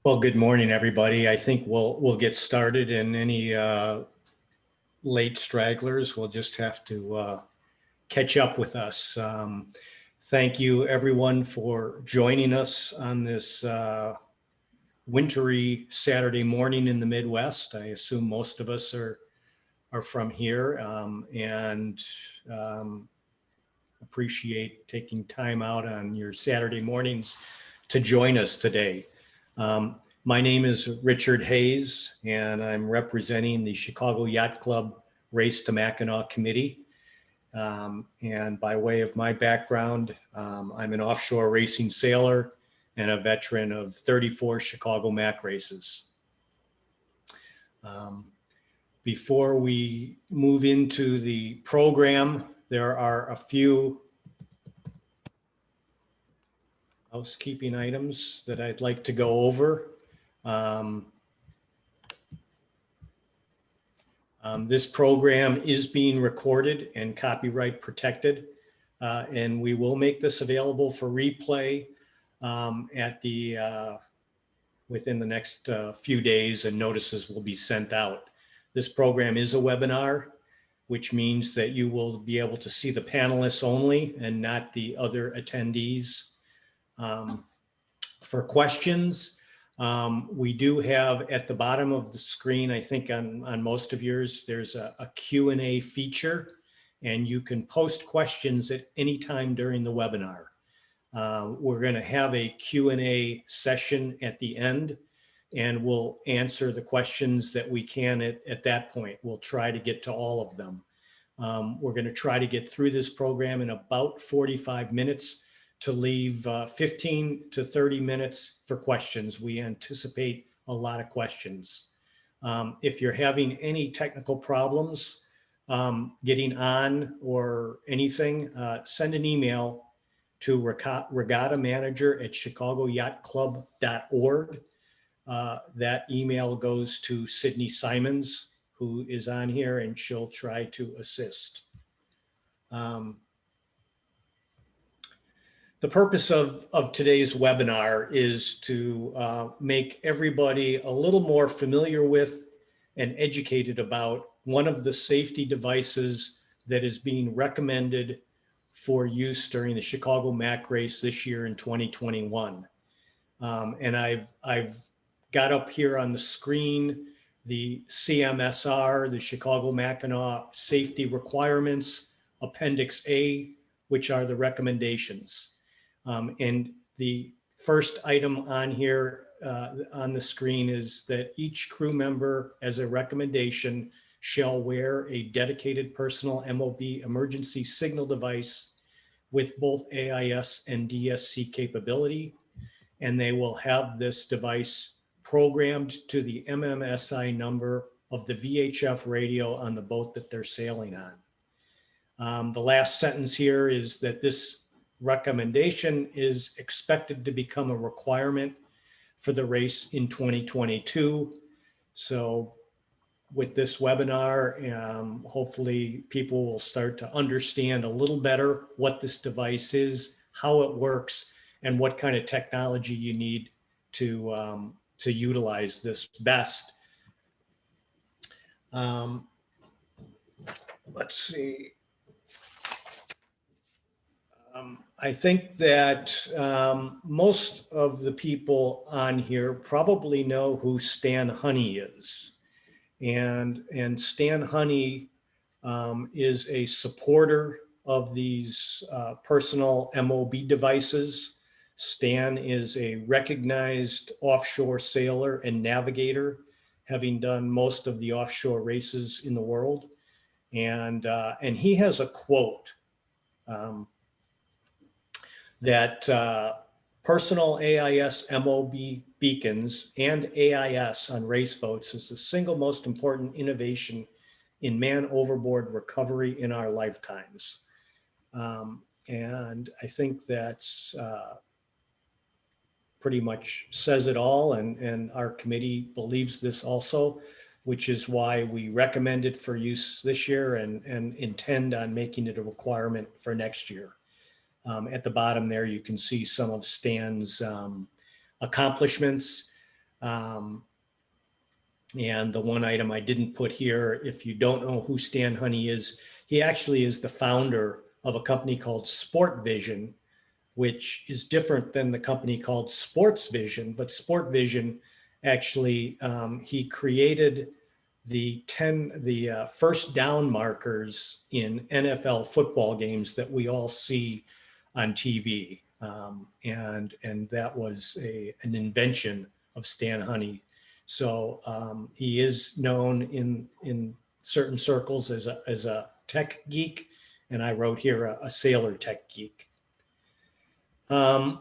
Well, good morning, everybody. I think we'll get started, and any late stragglers will just have to catch up with us. Thank you, everyone, for joining us on this wintry Saturday morning in the Midwest. I assume most of us are from here, and appreciate taking time out on your Saturday mornings to join us today. My name is Richard Hayes, and I'm representing the Chicago Yacht Club Race to Mackinac Committee. And by way of my background, I'm an offshore racing sailor and a veteran of 34 Chicago Mac races. Before we move into the program, there are a few housekeeping items that I'd like to go over. This program is being recorded and copyright protected, and we will make this available for replay within the next few days, and notices will be sent out. This program is a webinar, which means that you will be able to see the panelists only and not the other attendees. For questions, we do have at the bottom of the screen, I think on most of yours, there's a Q&A feature, and you can post questions at any time during the webinar. We're going to have a Q&A session at the end, and we'll answer the questions that we can at that point. We'll try to get to all of them. We're going to try to get through this program in about 45 minutes to leave 15 to 30 minutes for questions. We anticipate a lot of questions. If you're having any technical problems getting on or anything, send an email to regattamanager@chicagoyachtclub.org. That email goes to Sydney Simons, who is on here, and she'll try to assist. The purpose of today's webinar is to make everybody a little more familiar with and educated about one of the safety devices that is being recommended for use during the Chicago Mac race this year in 2021. And I've got up here on the screen the CMSR, the Chicago Mackinac Safety Requirements, Appendix A, which are the recommendations. And the first item on here on the screen is that each crew member, as a recommendation, shall wear a dedicated personal MOB emergency signal device with both AIS and DSC capability. And they will have this device programmed to the MMSI number of the VHF radio on the boat that they're sailing on. The last sentence here is that this recommendation is expected to become a requirement for the race in 2022. So with this webinar, hopefully people will start to understand a little better what this device is, how it works, and what kind of technology you need to utilize this best. Let's see. I think that most of the people on here probably know who Stan Honey is. And Stan Honey is a supporter of these personal MOB devices. Stan is a recognized offshore sailor and navigator, having done most of the offshore races in the world. And he has a quote that personal AIS MOB beacons and AIS on race boats is the single most important innovation in man overboard recovery in our lifetimes. And I think that's pretty much says it all, and our committee believes this also, which is why we recommend it for use this year and intend on making it a requirement for next year. At the bottom there, you can see some of Stan's accomplishments. And the one item I didn't put here, if you don't know who Stan Honey is, he actually is the founder of a company called Sport Vision, which is different than the company called Sports Vision. But Sport Vision, actually, he created the first down markers in NFL football games that we all see on TV. And that was an invention of Stan Honey. So he is known in certain circles as a tech geek, and I wrote here a sailor tech geek. The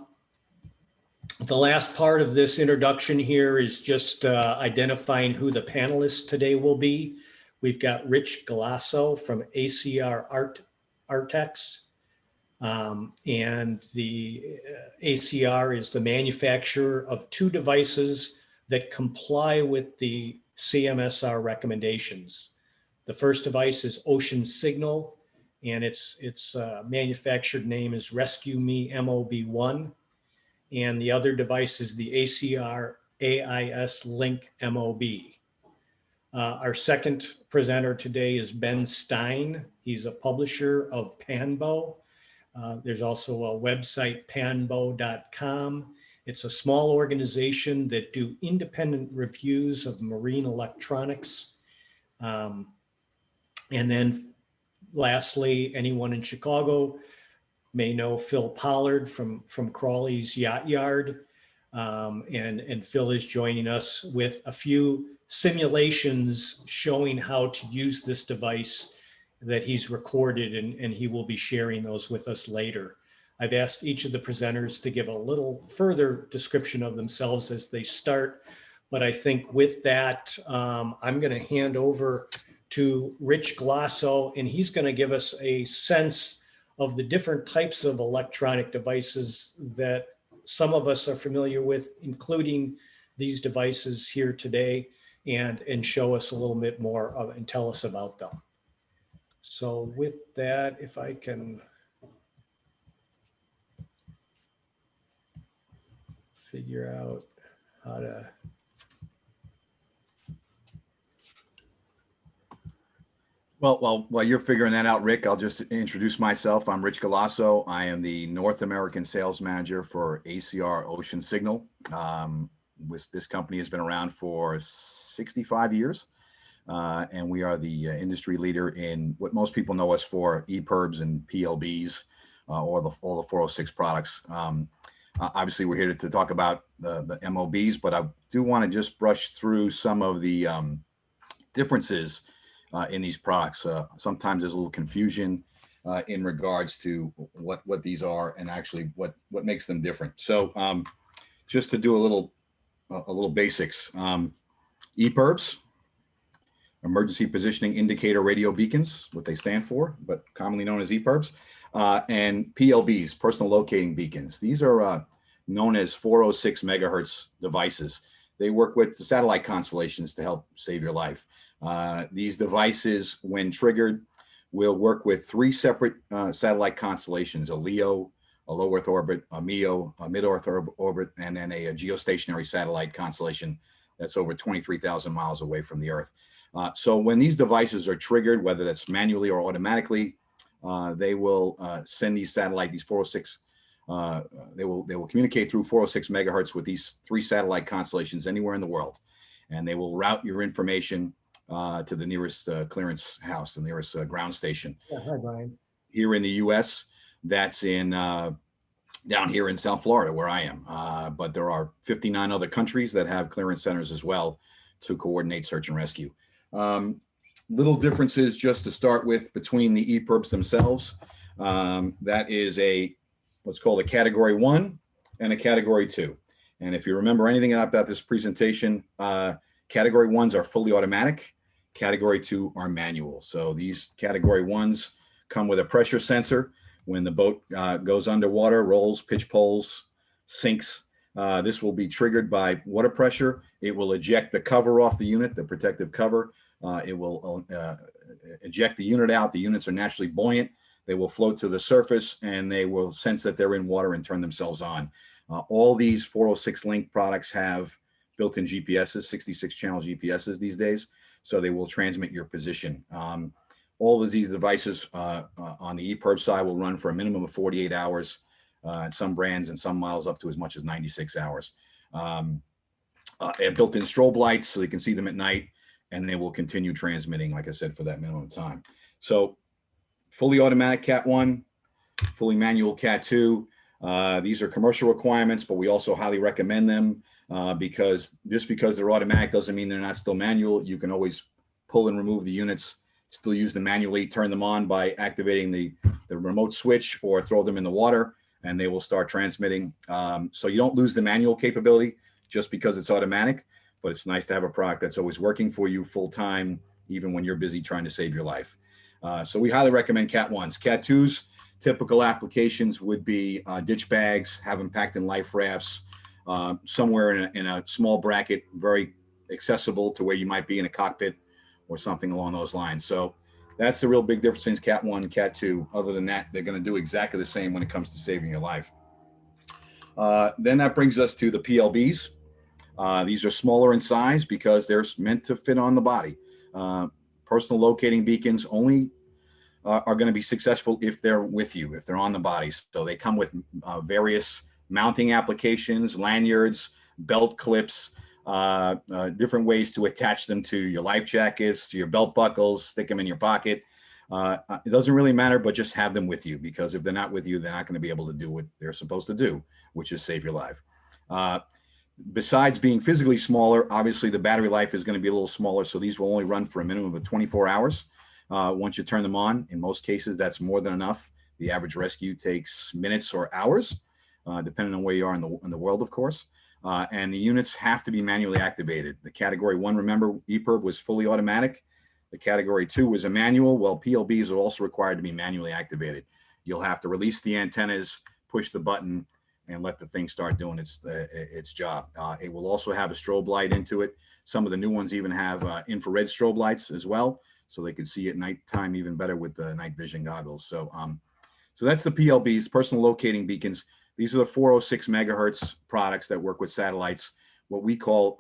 last part of this introduction here is just identifying who the panelists today will be. We've got Rich Galasso from ACR Artex. And the ACR is the manufacturer of two devices that comply with the CMSR recommendations. The first device is Ocean Signal, and its manufactured name is Rescue Me MOB1. And the other device is the ACR AIS Link MOB. Our second presenter today is Ben Stein. He's a publisher of Panbo. There's also a website, panbo.com. It's a small organization that do independent reviews of marine electronics. And then lastly, anyone in Chicago may know Phil Pollard from Crawley's Yacht Yard. And Phil is joining us with a few simulations showing how to use this device that he's recorded, and he will be sharing those with us later. I've asked each of the presenters to give a little further description of themselves as they start, but I think with that, I'm going to hand over to Rich Galasso, and he's going to give us a sense of the different types of electronic devices that some of us are familiar with, including these devices here today, and show us a little bit more of, and tell us about them. So with that, if I can figure out how to. Well, while you're figuring that out, Rick, I'll just introduce myself. I'm Rich Galasso. I am the North American sales manager for ACR Ocean Signal. This company has been around for 65 years. And we are the industry leader in what most people know us for, EPIRBs and PLBs, or all the 406 products. Obviously, we're here to talk about the MOBs, but I do want to just brush through some of the differences in these products. Sometimes there's a little confusion in regards to what these are and actually what makes them different. So just to do a little basics, EPIRBs. Emergency Positioning Indicator Radio Beacons, what they stand for, but commonly known as EPIRBs, and PLBs, Personal Locating Beacons. These are known as 406 megahertz devices. They work with the satellite constellations to help save your life. These devices, when triggered, will work with three separate satellite constellations: a LEO, a low Earth orbit, a MEO, a mid Earth orbit, and then a geostationary satellite constellation that's over 23,000 miles away from the Earth. So when these devices are triggered, whether that's manually or automatically, they will send these 406. They will communicate through 406 megahertz with these three satellite constellations anywhere in the world, and they will route your information to the nearest clearance house, the nearest ground station. Yeah, hi, Brian. Here in the U.S., that's in down here in South Florida, where I am. But there are 59 other countries that have clearance centers as well to coordinate search and rescue. Little differences just to start with between the EPIRBs themselves. That is what's called a category 1 and a category 2. And if you remember anything about this presentation, category 1s are fully automatic, category 2 are manual. So these category 1s come with a pressure sensor. When the boat goes underwater, rolls, pitch poles, sinks, this will be triggered by water pressure. It will eject the cover off the unit, the protective cover. It will eject the unit out. The units are naturally buoyant. They will float to the surface, and they will sense that they're in water and turn themselves on. All these 406 link products have built-in GPSs, 66 channel GPSs these days. So they will transmit your position. All of these devices on the EPIRB side will run for a minimum of 48 hours. Some brands and some models up to as much as 96 hours. They have built-in strobe lights so you can see them at night, and they will continue transmitting, like I said, for that minimum time. So fully automatic Cat 1, fully manual Cat 2. These are commercial requirements, but we also highly recommend them because just because they're automatic doesn't mean they're not still manual. You can always pull and remove the units, still use them manually, turn them on by activating the remote switch or throw them in the water, and they will start transmitting. So you don't lose the manual capability just because it's automatic, but it's nice to have a product that's always working for you full time, even when you're busy trying to save your life. So we highly recommend Cat 1s. Cat 2s, typical applications would be ditch bags, have them packed in life rafts, somewhere in a small bracket, very accessible to where you might be in a cockpit or something along those lines. So that's the real big difference between Cat 1 and Cat 2. Other than that, they're going to do exactly the same when it comes to saving your life. Then that brings us to the PLBs. These are smaller in size because they're meant to fit on the body. Personal locating beacons only are going to be successful if they're with you, if they're on the body. So they come with various mounting applications, lanyards, belt clips, different ways to attach them to your life jackets, to your belt buckles, stick them in your pocket. It doesn't really matter, but just have them with you, because if they're not with you, they're not going to be able to do what they're supposed to do, which is save your life. Besides being physically smaller, obviously the battery life is going to be a little smaller. So these will only run for a minimum of 24 hours. Once you turn them on, in most cases, that's more than enough. The average rescue takes minutes or hours, depending on where you are in the world, of course. And the units have to be manually activated. The Category 1, remember, EPIRB was fully automatic. The Category 2 was a manual. Well, PLBs are also required to be manually activated. You'll have to release the antennas, push the button, and let the thing start doing its job. It will also have a strobe light into it. Some of the new ones even have infrared strobe lights as well, so they can see at nighttime even better with the night vision goggles. So that's the PLBs, personal locating beacons. These are the 406 megahertz products that work with satellites, what we call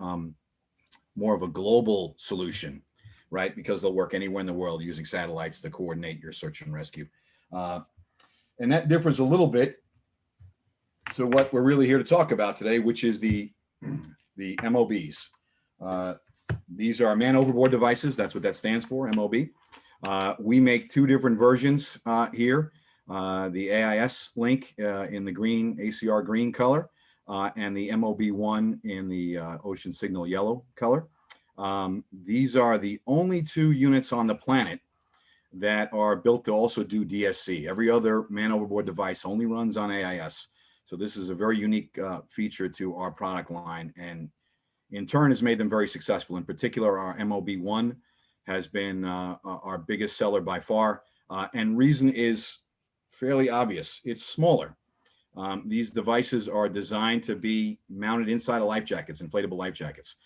more of a global solution, right? Because they'll work anywhere in the world using satellites to coordinate your search and rescue. And that differs a little bit to what we're really here to talk about today, which is the MOBs. These are man overboard devices. That's what that stands for, MOB. We make two different versions here. The AIS link in the green, ACR green color, and the MOB1 in the ocean signal yellow color. These are the only two units on the planet that are built to also do DSC. Every other man overboard device only runs on AIS. So this is a very unique feature to our product line, and in turn has made them very successful. In particular, our MOB1 has been our biggest seller by far, and reason is fairly obvious. It's smaller. These devices are designed to be mounted inside of life jackets, inflatable life jackets.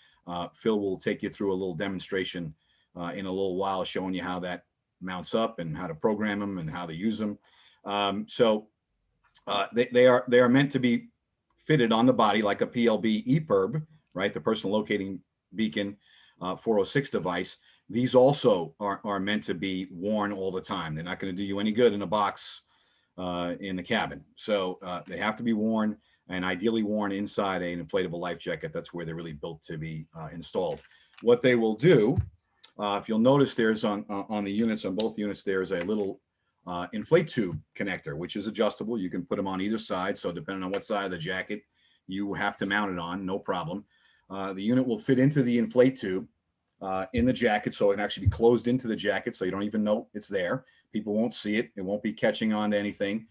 Phil will take you through a little demonstration in a little while, showing you how that mounts up and how to program them and how to use them. They are meant to be fitted on the body like a PLB EPIRB, right? The personal locating beacon 406 device. These also are meant to be worn all the time. They're not going to do you any good in a box in the cabin. So they have to be worn, and ideally worn inside an inflatable life jacket. That's where they're really built to be installed. What they will do, if you'll notice, there's on the units, on both units, there's a little inflate tube connector, which is adjustable. You can put them on either side. So depending on what side of the jacket you have to mount it on, no problem. The unit will fit into the inflate tube in the jacket, so it can actually be closed into the jacket, so you don't even know it's there. People won't see it. It won't be catching on to anything.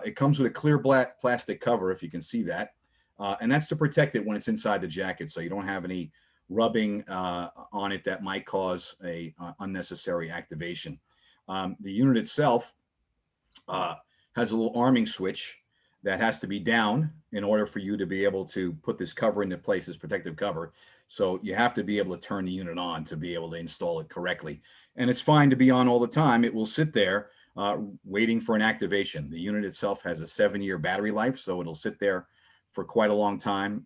It comes with a clear black plastic cover, if you can see that. And that's to protect it when it's inside the jacket, so you don't have any rubbing on it that might cause a unnecessary activation. The unit itself has a little arming switch that has to be down in order for you to be able to put this cover into place, this protective cover. So you have to be able to turn the unit on to be able to install it correctly. And it's fine to be on all the time. It will sit there waiting for an activation. The unit itself has a 7-year battery life, so it'll sit there for quite a long time,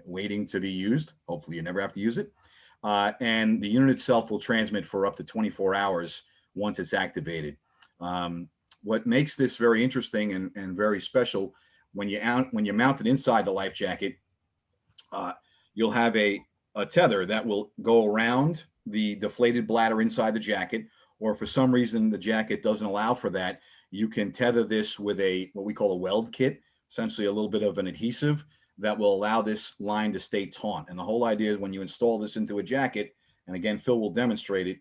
waiting to be used. Hopefully you never have to use it. And the unit itself will transmit for up to 24 hours once it's activated. What makes this very interesting and very special, when you mount it inside the life jacket, you'll have a tether that will go around the deflated bladder inside the jacket, or for some reason the jacket doesn't allow for that, you can tether this with what we call a weld kit, essentially a little bit of an adhesive that will allow this line to stay taut. And the whole idea is when you install this into a jacket, and again, Phil will demonstrate it,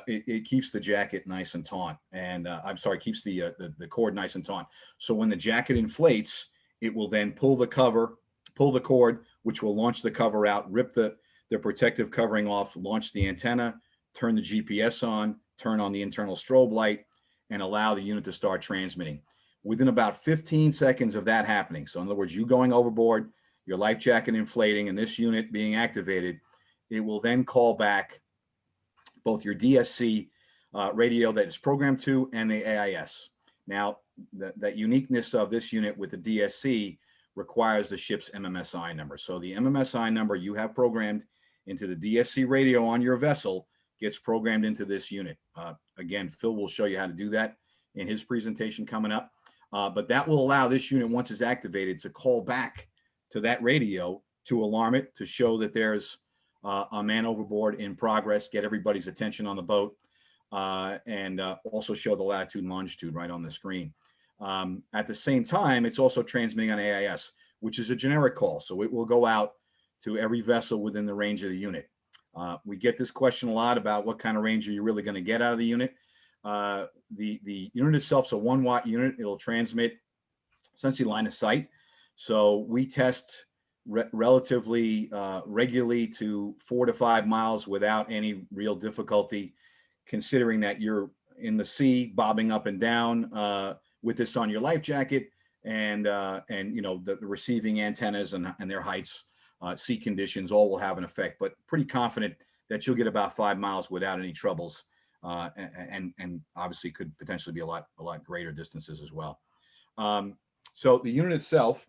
it keeps the jacket nice and taut. And I'm sorry, keeps the cord nice and taut. So when the jacket inflates, it will then pull the cord, which will launch the cover out, rip the protective covering off, launch the antenna, turn the GPS on, turn on the internal strobe light, and allow the unit to start transmitting. Within about 15 seconds of that happening, so in other words, you going overboard, your life jacket inflating, and this unit being activated, it will then call back both your DSC radio that it's programmed to and the AIS. Now, that uniqueness of this unit with the DSC requires the ship's MMSI number. So the MMSI number you have programmed into the DSC radio on your vessel gets programmed into this unit. Again, Phil will show you how to do that in his presentation coming up. But that will allow this unit, once it's activated, to call back to that radio to alarm it, to show that there's a man overboard in progress, get everybody's attention on the boat, and also show the latitude and longitude right on the screen. At the same time, it's also transmitting on AIS, which is a generic call. So it will go out to every vessel within the range of the unit. We get this question a lot about what kind of range are you really going to get out of the unit. The unit itself is a 1 watt unit. It'll transmit essentially line of sight. So we test relatively regularly to 4 to 5 miles without any real difficulty, considering that you're in the sea bobbing up and down with this on your life jacket, and you know, the receiving antennas and their heights, sea conditions, all will have an effect, but pretty confident that you'll get about 5 miles without any troubles, and obviously could potentially be a lot greater distances as well. So the unit itself,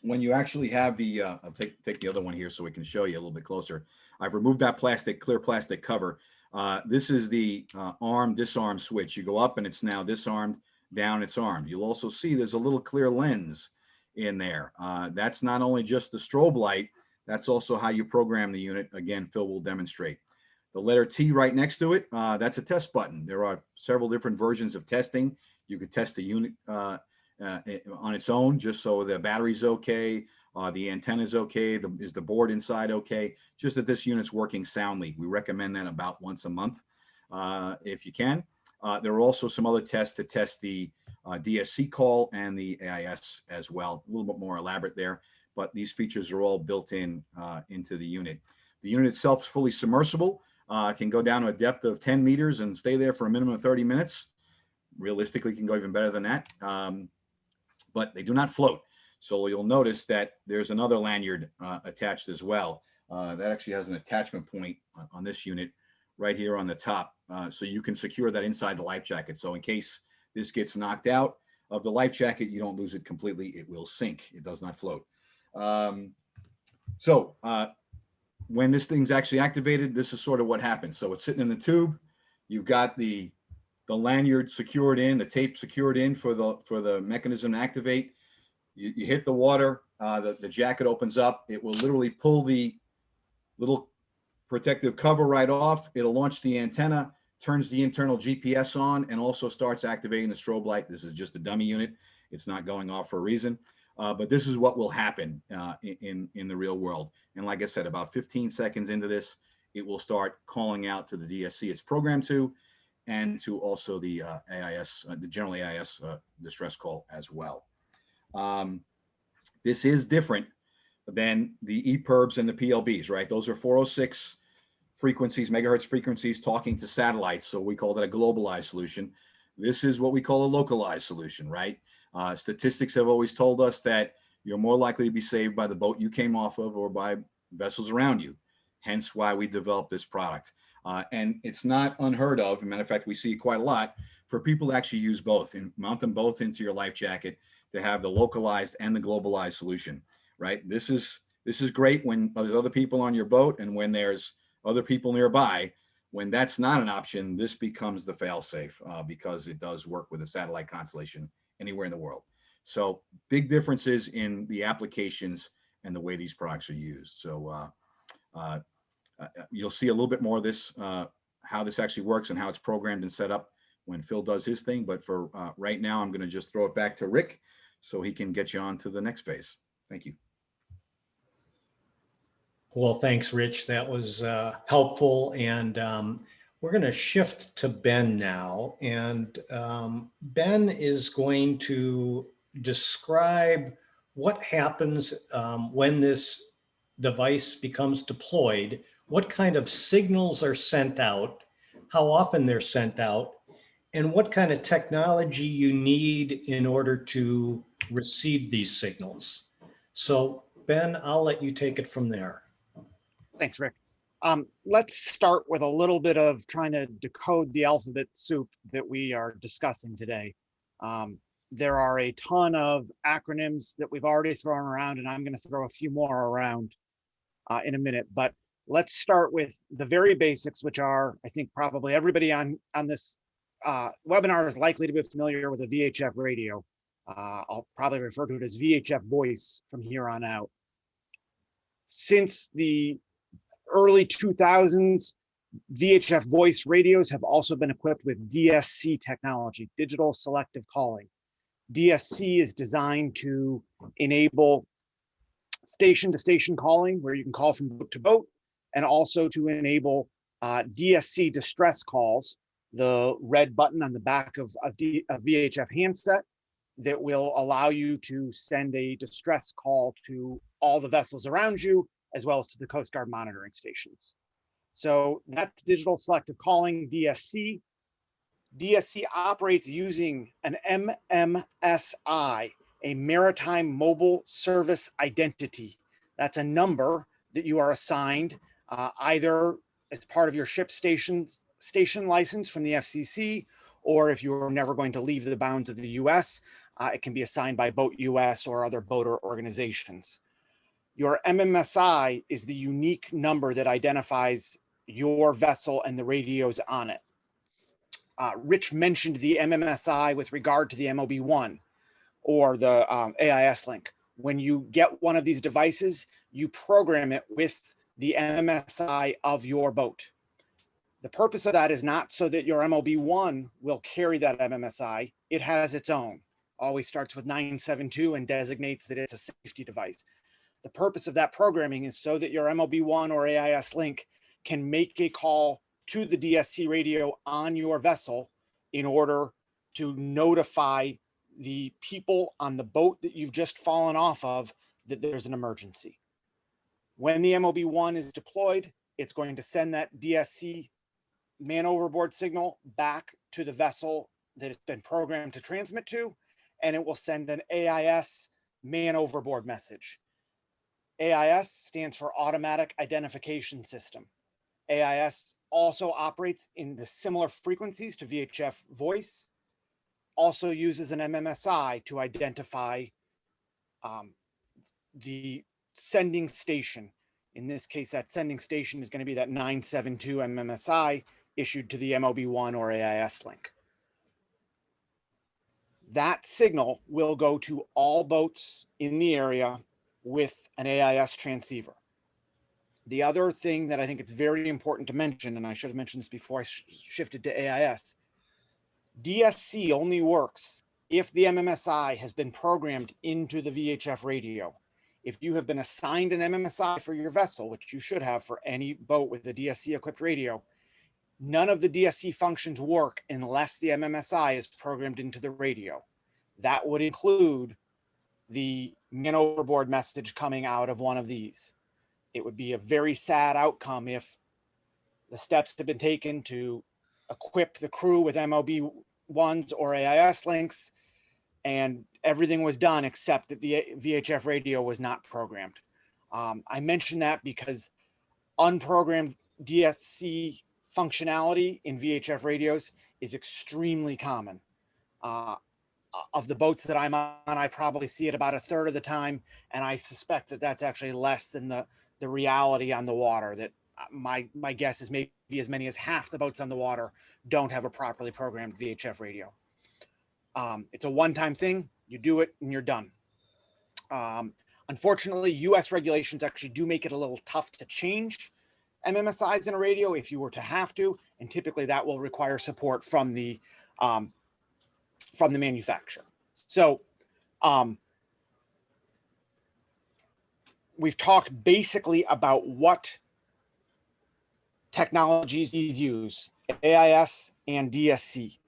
when you actually have the, I'll take the other one here so we can show you a little bit closer. I've removed that clear plastic cover. This is the arm disarm switch. You go up and it's now disarmed, down it's armed. You'll also see there's a little clear lens in there. That's not only just the strobe light, that's also how you program the unit. Again, Phil will demonstrate. The letter T right next to it, that's a test button. There are several different versions of testing. You could test the unit on its own, just so the battery's okay, the antenna's okay, is the board inside okay, just that this unit's working soundly. We recommend that about once a month if you can. There are also some other tests to test the DSC call and the AIS as well. A little bit more elaborate there, but these features are all built in into the unit. The unit itself is fully submersible, can go down to a depth of 10 meters and stay there for a minimum of 30 minutes. Realistically, can go even better than that. But they do not float. So you'll notice that there's another lanyard attached as well. That actually has an attachment point on this unit right here on the top. So you can secure that inside the life jacket. So in case this gets knocked out of the life jacket, you don't lose it completely. It will sink. It does not float. When this thing's actually activated, this is sort of what happens. So it's sitting in the tube. You've got the lanyard secured in, the tape secured in for the mechanism to activate. You hit the water, the jacket opens up. It will literally pull the little protective cover right off. It'll launch the antenna, turns the internal GPS on, and also starts activating the strobe light. This is just a dummy unit. It's not going off for a reason. But this is what will happen in the real world. And like I said, about 15 seconds into this, it will start calling out to the DSC it's programmed to, and to also the AIS, the general AIS distress call as well. This is different than the EPIRBs and the PLBs, right? Those are 406 frequencies, megahertz frequencies talking to satellites. So we call that a globalized solution. This is what we call a localized solution, right? Statistics have always told us that you're more likely to be saved by the boat you came off of or by vessels around you. Hence why we developed this product. And it's not unheard of. As a matter of fact, we see quite a lot for people to actually use both and mount them both into your life jacket to have the localized and the globalized solution, right? This is great when there's other people on your boat and when there's other people nearby. When that's not an option, this becomes the fail-safe because it does work with a satellite constellation anywhere in the world. So big differences in the applications and the way these products are used. So you'll see a little bit more of this, how this actually works and how it's programmed and set up when Phil does his thing. But for right now, I'm going to just throw it back to Rick so he can get you on to the next phase. Thank you. Well, thanks, Rich. That was helpful. And we're going to shift to Ben now. And Ben is going to describe what happens when this device becomes deployed, what kind of signals are sent out, how often they're sent out, and what kind of technology you need in order to receive these signals. So, Ben, I'll let you take it from there. Thanks, Rick. Let's start with a little bit of trying to decode the alphabet soup that we are discussing today. There are a ton of acronyms that we've already thrown around, and I'm going to throw a few more around in a minute. But let's start with the very basics, which are, I think, probably everybody on this webinar is likely to be familiar with a VHF radio. I'll probably refer to it as VHF voice from here on out. Since the early 2000s, VHF voice radios have also been equipped with DSC technology, digital selective calling. DSC is designed to enable station-to-station calling, where you can call from boat to boat, and also to enable DSC distress calls, the red button on the back of a VHF handset that will allow you to send a distress call to all the vessels around you, as well as to the Coast Guard monitoring stations. So that's digital selective calling, DSC. DSC operates using an MMSI, a Maritime Mobile Service Identity. That's a number that you are assigned either as part of your ship station license from the FCC, or if you're never going to leave the bounds of the US, it can be assigned by Boat US or other boater organizations. Your MMSI is the unique number that identifies your vessel and the radios on it. Rich mentioned the MMSI with regard to the MOB-1 or the AIS link. When you get one of these devices, you program it with the MMSI of your boat. The purpose of that is not so that your MOB-1 will carry that MMSI. It has its own. Always starts with 972 and designates that it's a safety device. The purpose of that programming is so that your MOB-1 or AIS link can make a call to the DSC radio on your vessel in order to notify the people on the boat that you've just fallen off of that there's an emergency. When the MOB-1 is deployed, it's going to send that DSC man overboard signal back to the vessel that it's been programmed to transmit to, and it will send an AIS man overboard message. AIS stands for Automatic Identification System. AIS also operates in the similar frequencies to VHF voice, also uses an MMSI to identify the sending station. In this case, that sending station is going to be that 972 MMSI issued to the MOB-1 or AIS link. That signal will go to all boats in the area with an AIS transceiver. The other thing that I think it's very important to mention, and I should have mentioned this before I shifted to AIS, DSC only works if the MMSI has been programmed into the VHF radio. If you have been assigned an MMSI for your vessel, which you should have for any boat with a DSC equipped radio, none of the DSC functions work unless the MMSI is programmed into the radio. That would include the man overboard message coming out of one of these. It would be a very sad outcome if the steps have been taken to equip the crew with MOB-1s or AIS links, and everything was done except that the VHF radio was not programmed. I mention that because unprogrammed DSC functionality in VHF radios is extremely common. Of the boats that I'm on, I probably see it about a third of the time, and I suspect that that's actually less than the reality on the water. That my guess is maybe as many as half the boats on the water don't have a properly programmed VHF radio. It's a one-time thing. You do it and you're done. Unfortunately, US regulations actually do make it a little tough to change MMSIs in a radio if you were to have to, and typically that will require support from the manufacturer. So we've talked basically about what technologies these use, AIS and DSC.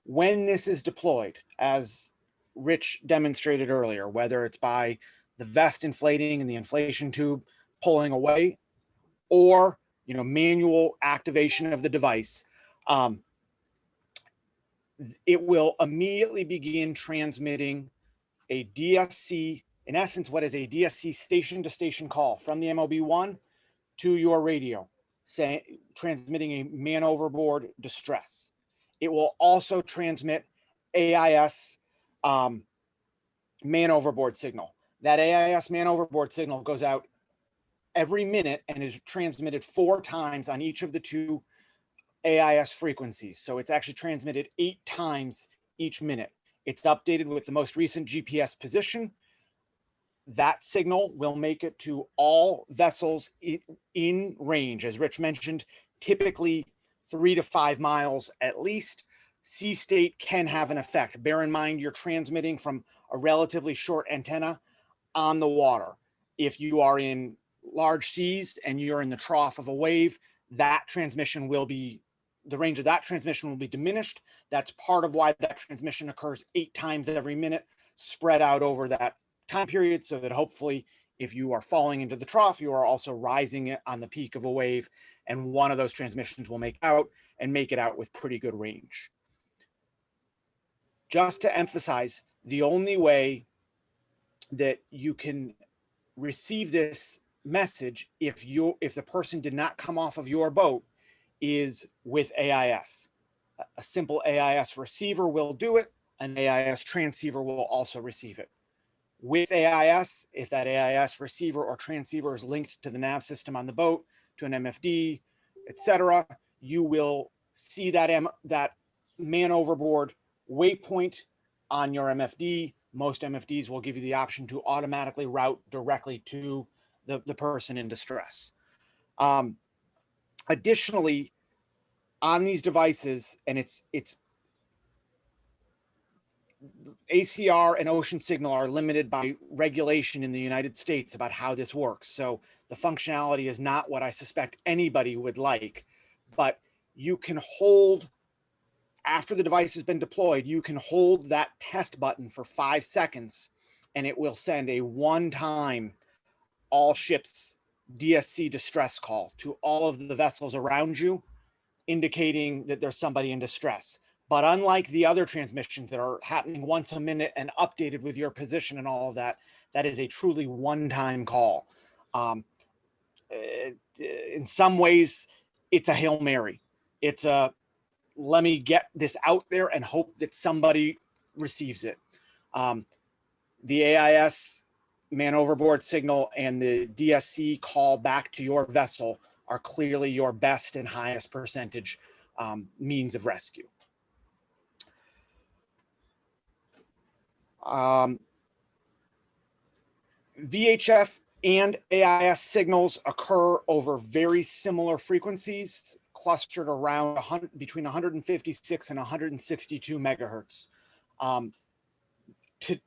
When this is deployed, as Rich demonstrated earlier, whether it's by the vest inflating and the inflation tube pulling away, or manual activation of the device, it will immediately begin transmitting a DSC, in essence, what is a DSC station-to-station call from the MOB-1 to your radio, transmitting a man overboard distress. It will also transmit AIS man overboard signal. That AIS man overboard signal goes out every minute and is transmitted 4 times on each of the 2 AIS frequencies. So it's actually transmitted 8 times each minute. It's updated with the most recent GPS position. That signal will make it to all vessels in range. As Rich mentioned, typically 3 to 5 miles at least. Sea state can have an effect. Bear in mind, you're transmitting from a relatively short antenna on the water. If you are in large seas and you're in the trough of a wave, that transmission will be, the range of that transmission will be diminished. That's part of why that transmission occurs 8 times every minute, spread out over that time period, so that hopefully if you are falling into the trough, you are also rising on the peak of a wave, and one of those transmissions will make it out with pretty good range. Just to emphasize, the only way that you can receive this message if the person did not come off of your boat is with AIS. A simple AIS receiver will do it. An AIS transceiver will also receive it. With AIS, if that AIS receiver or transceiver is linked to the nav system on the boat, to an MFD, etc., you will see that man overboard waypoint on your MFD. Most MFDs will give you the option to automatically route directly to the person in distress. Additionally, on these devices, and it's ACR and Ocean Signal are limited by regulation in the United States about how this works. So the functionality is not what I suspect anybody would like, but you can hold, after the device has been deployed, you can hold that test button for 5 seconds and it will send a one-time all ships DSC distress call to all of the vessels around you, indicating that there's somebody in distress. But unlike the other transmissions that are happening once a minute and updated with your position and all of that, that is a truly one-time call. In some ways, it's a Hail Mary. It's a, let me get this out there and hope that somebody receives it. The AIS man overboard signal and the DSC call back to your vessel are clearly your best and highest percentage means of rescue. VHF and AIS signals occur over very similar frequencies, clustered around between 156 and 162 megahertz.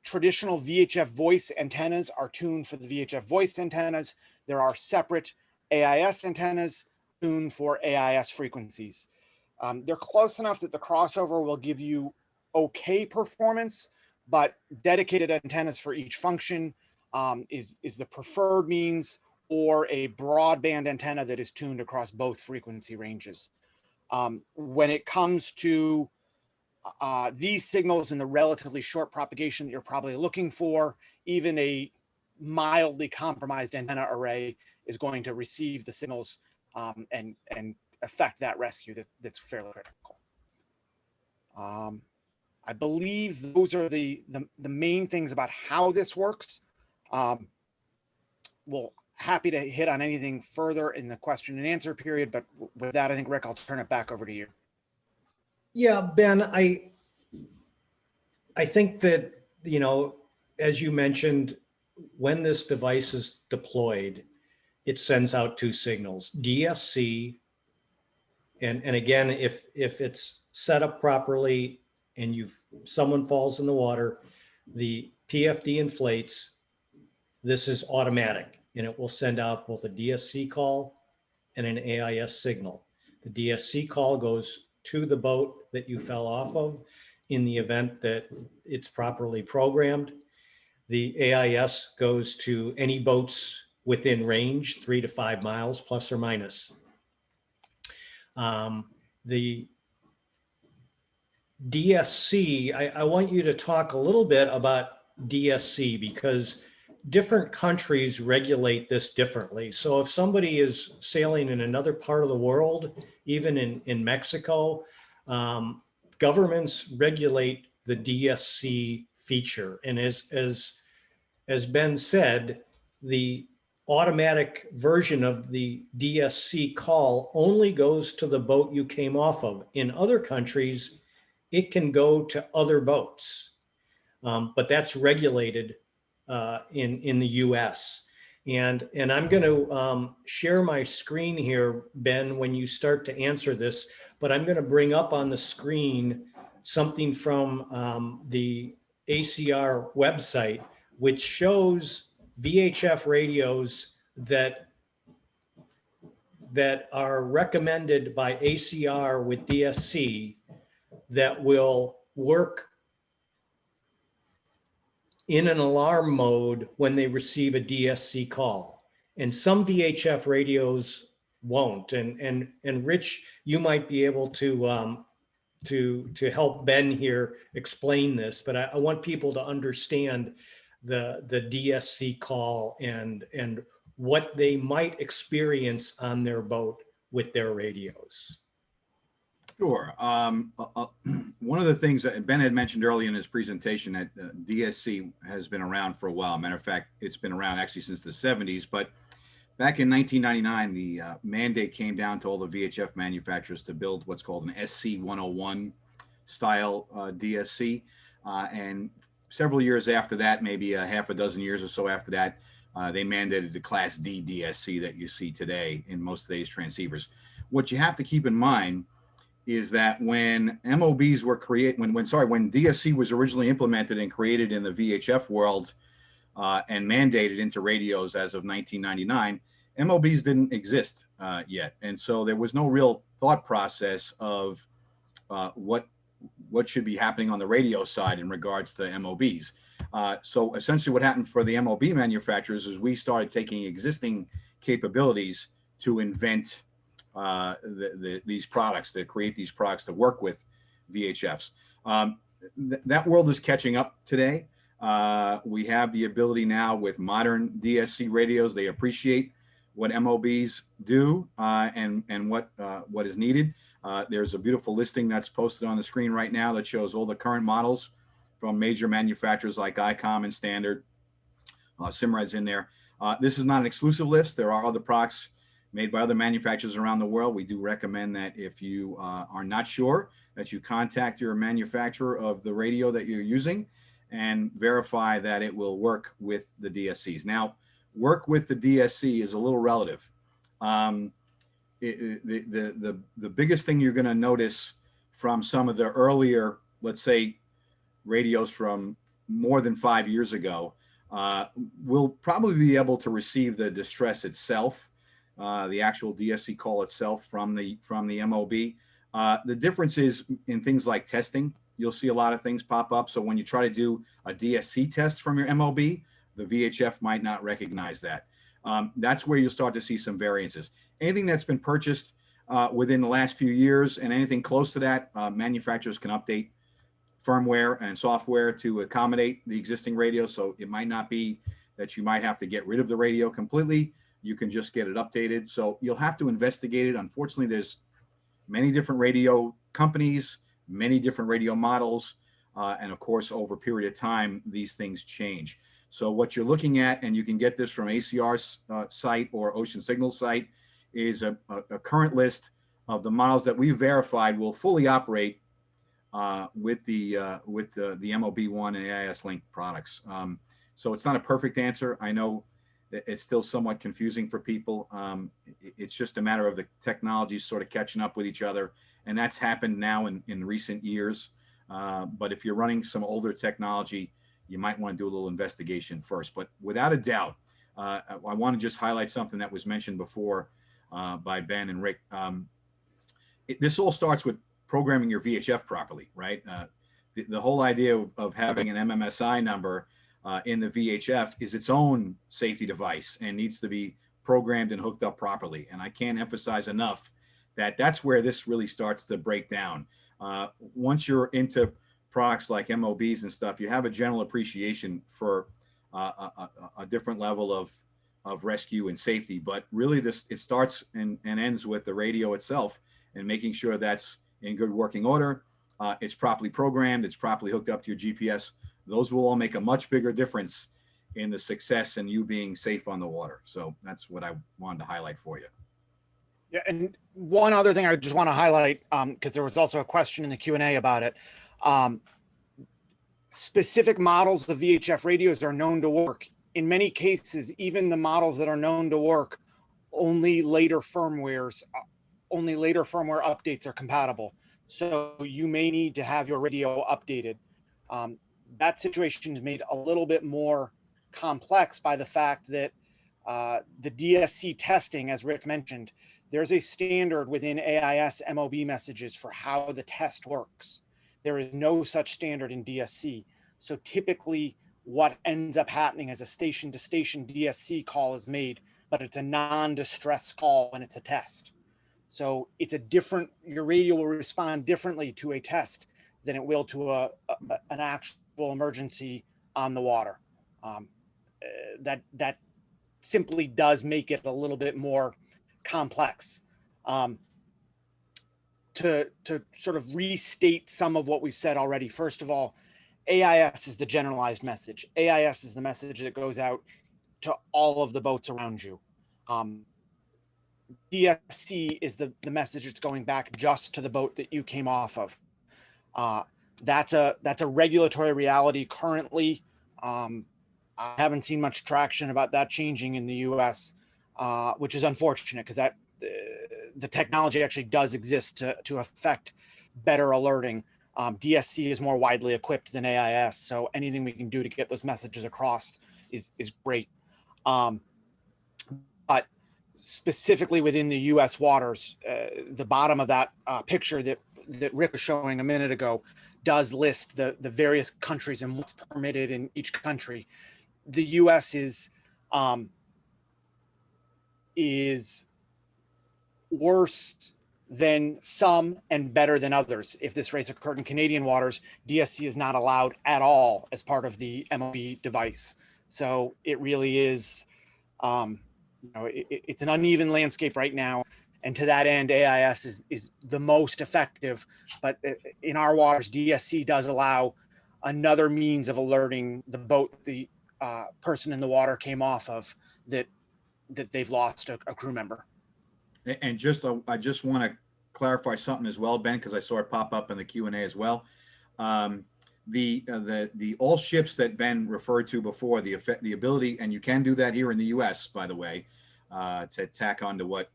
Traditional VHF voice antennas are tuned for the VHF voice antennas. There are separate AIS antennas tuned for AIS frequencies. They're close enough that the crossover will give you okay performance, but dedicated antennas for each function is the preferred means, or a broadband antenna that is tuned across both frequency ranges. When it comes to these signals and the relatively short propagation that you're probably looking for, even a mildly compromised antenna array is going to receive the signals and affect that rescue that's fairly critical. I believe those are the main things about how this works. Well, happy to hit on anything further in the question and answer period, but with that, I think, Rick, I'll turn it back over to you. Yeah, Ben, I think that, as you mentioned, when this device is deployed, it sends out two signals, DSC, and again, if it's set up properly and someone falls in the water, the PFD inflates, this is automatic, and it will send out both a DSC call and an AIS signal. The DSC call goes to the boat that you fell off of in the event that it's properly programmed. The AIS goes to any boats within range, 3 to 5 miles, plus or minus. The DSC, I want you to talk a little bit about DSC because different countries regulate this differently. So if somebody is sailing in another part of the world, even in Mexico, governments regulate the DSC feature. And as Ben said, the automatic version of the DSC call only goes to the boat you came off of. In other countries, it can go to other boats, but that's regulated in the US. And I'm going to share my screen here, Ben, when you start to answer this, but I'm going to bring up on the screen something from the ACR website, which shows VHF radios that are recommended by ACR with DSC that will work in an alarm mode when they receive a DSC call. And some VHF radios won't. And Rich, you might be able to help Ben here explain this, but I want people to understand the DSC call and what they might experience on their boat with their radios. Sure. One of the things that Ben had mentioned earlier in his presentation that DSC has been around for a while. Matter of fact, it's been around actually since the 70s. But back in 1999, the mandate came down to all the VHF manufacturers to build what's called an SC 101 style DSC. And several years after that, maybe a half a dozen years or so after that, they mandated the Class D DSC that you see today in most of today's transceivers. What you have to keep in mind is that when MOBs were created, when DSC was originally implemented and created in the VHF world and mandated into radios as of 1999, MOBs didn't exist yet. And so there was no real thought process of what should be happening on the radio side in regards to MOBs. So essentially what happened for the MOB manufacturers is we started taking existing capabilities to invent these products, to create these products to work with VHFs. That world is catching up today. We have the ability now with modern DSC radios. They appreciate what MOBs do and what is needed. There's a beautiful listing that's posted on the screen right now that shows all the current models from major manufacturers like ICOM and Standard. Simrad's in there. This is not an exclusive list. There are other products made by other manufacturers around the world. We do recommend that if you are not sure, that you contact your manufacturer of the radio that you're using and verify that it will work with the DSCs. Now, work with the DSC is a little relative. The biggest thing you're going to notice from some of the earlier, let's say, radios from more than 5 years ago, will probably be able to receive the distress itself, the actual DSC call itself from the MOB. The difference is in things like testing, you'll see a lot of things pop up. So when you try to do a DSC test from your MOB, the VHF might not recognize that. That's where you'll start to see some variances. Anything that's been purchased within the last few years and anything close to that, manufacturers can update firmware and software to accommodate the existing radio. So it might not be that you might have to get rid of the radio completely. You can just get it updated. So you'll have to investigate it. Unfortunately, there's many different radio companies, many different radio models, and of course, over a period of time, these things change. So what you're looking at, and you can get this from ACR's site or Ocean Signal's site, is a current list of the models that we verified will fully operate with the MOB1 and AIS Link products. So it's not a perfect answer. I know it's still somewhat confusing for people. It's just a matter of the technologies sort of catching up with each other, and that's happened now in recent years. But if you're running some older technology, you might want to do a little investigation first. But without a doubt, I want to just highlight something that was mentioned before by Ben and Rick. This all starts with programming your VHF properly, right? The whole idea of having an MMSI number in the VHF is its own safety device and needs to be programmed and hooked up properly. And I can't emphasize enough that that's where this really starts to break down. Once you're into products like MOBs and stuff, you have a general appreciation for a different level of rescue and safety. But really, it starts and ends with the radio itself and making sure that's in good working order. It's properly programmed. It's properly hooked up to your GPS. Those will all make a much bigger difference in the success and you being safe on the water. So that's what I wanted to highlight for you. Yeah, and one other thing I just want to highlight, because there was also a question in the Q&A about it. Specific models of VHF radios are known to work. In many cases, even the models that are known to work, only later firmware updates are compatible. So you may need to have your radio updated. That situation is made a little bit more complex by the fact that the DSC testing, as Rick mentioned, there's a standard within AIS MOB messages for how the test works. There is no such standard in DSC. So typically what ends up happening is a station-to-station DSC call is made, but it's a non-distress call when it's a test. So it's your radio will respond differently to a test than it will to an actual emergency on the water. That simply does make it a little bit more complex. To sort of restate some of what we've said already, first of all, AIS is the generalized message. AIS is the message that goes out to all of the boats around you. DSC is the message that's going back just to the boat that you came off of. That's a regulatory reality currently. I haven't seen much traction about that changing in the US, which is unfortunate because the technology actually does exist to affect better alerting. DSC is more widely equipped than AIS, so anything we can do to get those messages across is great. But specifically within the US waters, the bottom of that picture that Rick was showing a minute ago does list the various countries and what's permitted in each country. The US is worse than some and better than others. If this race occurred in Canadian waters, DSC is not allowed at all as part of the MOB device. So it really is, it's an uneven landscape right now. And to that end, AIS is the most effective. But in our waters, DSC does allow another means of alerting the boat the person in the water came off of that they've lost a crew member. And I just want to clarify something as well, Ben, because I saw it pop up in the Q&A as well. The all ships that Ben referred to before, the ability, and you can do that here in the U.S., by the way, to tack on to what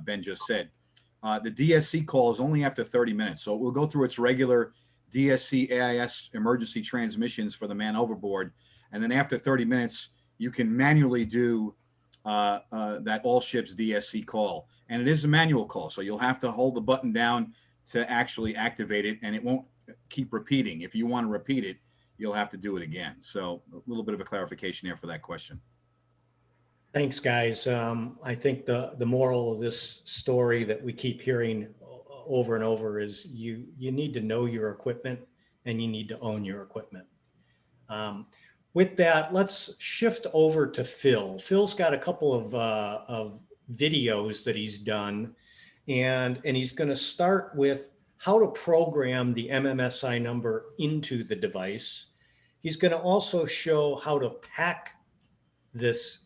Ben just said. The DSC call is only after 30 minutes, so it will go through its regular DSC AIS emergency transmissions for the man overboard, and then after 30 minutes, you can manually do that all ships DSC call. And it is a manual call, so you'll have to hold the button down to actually activate it, and it won't keep repeating. If you want to repeat it, you'll have to do it again. So a little bit of a clarification there for that question. Thanks, guys. I think the moral of this story that we keep hearing over and over is you need to know your equipment and you need to own your equipment. With that, let's shift over to Phil. Phil's got a couple of videos that he's done, and he's going to start with how to program the MMSI number into the device. He's going to also show how to pack this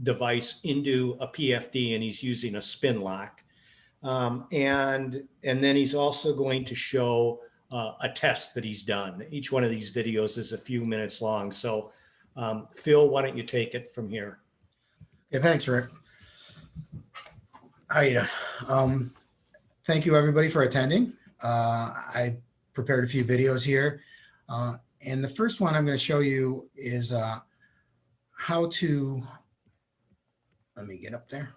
device into a PFD, and he's using a spin lock. And then he's also going to show a test that he's done. Each one of these videos is a few minutes long. So Phil, why don't you take it from here? Okay, thanks, Rick. How you doing? Thank you, everybody, for attending. I prepared a few videos here. And the first one I'm going to show you is how to, let me get up there,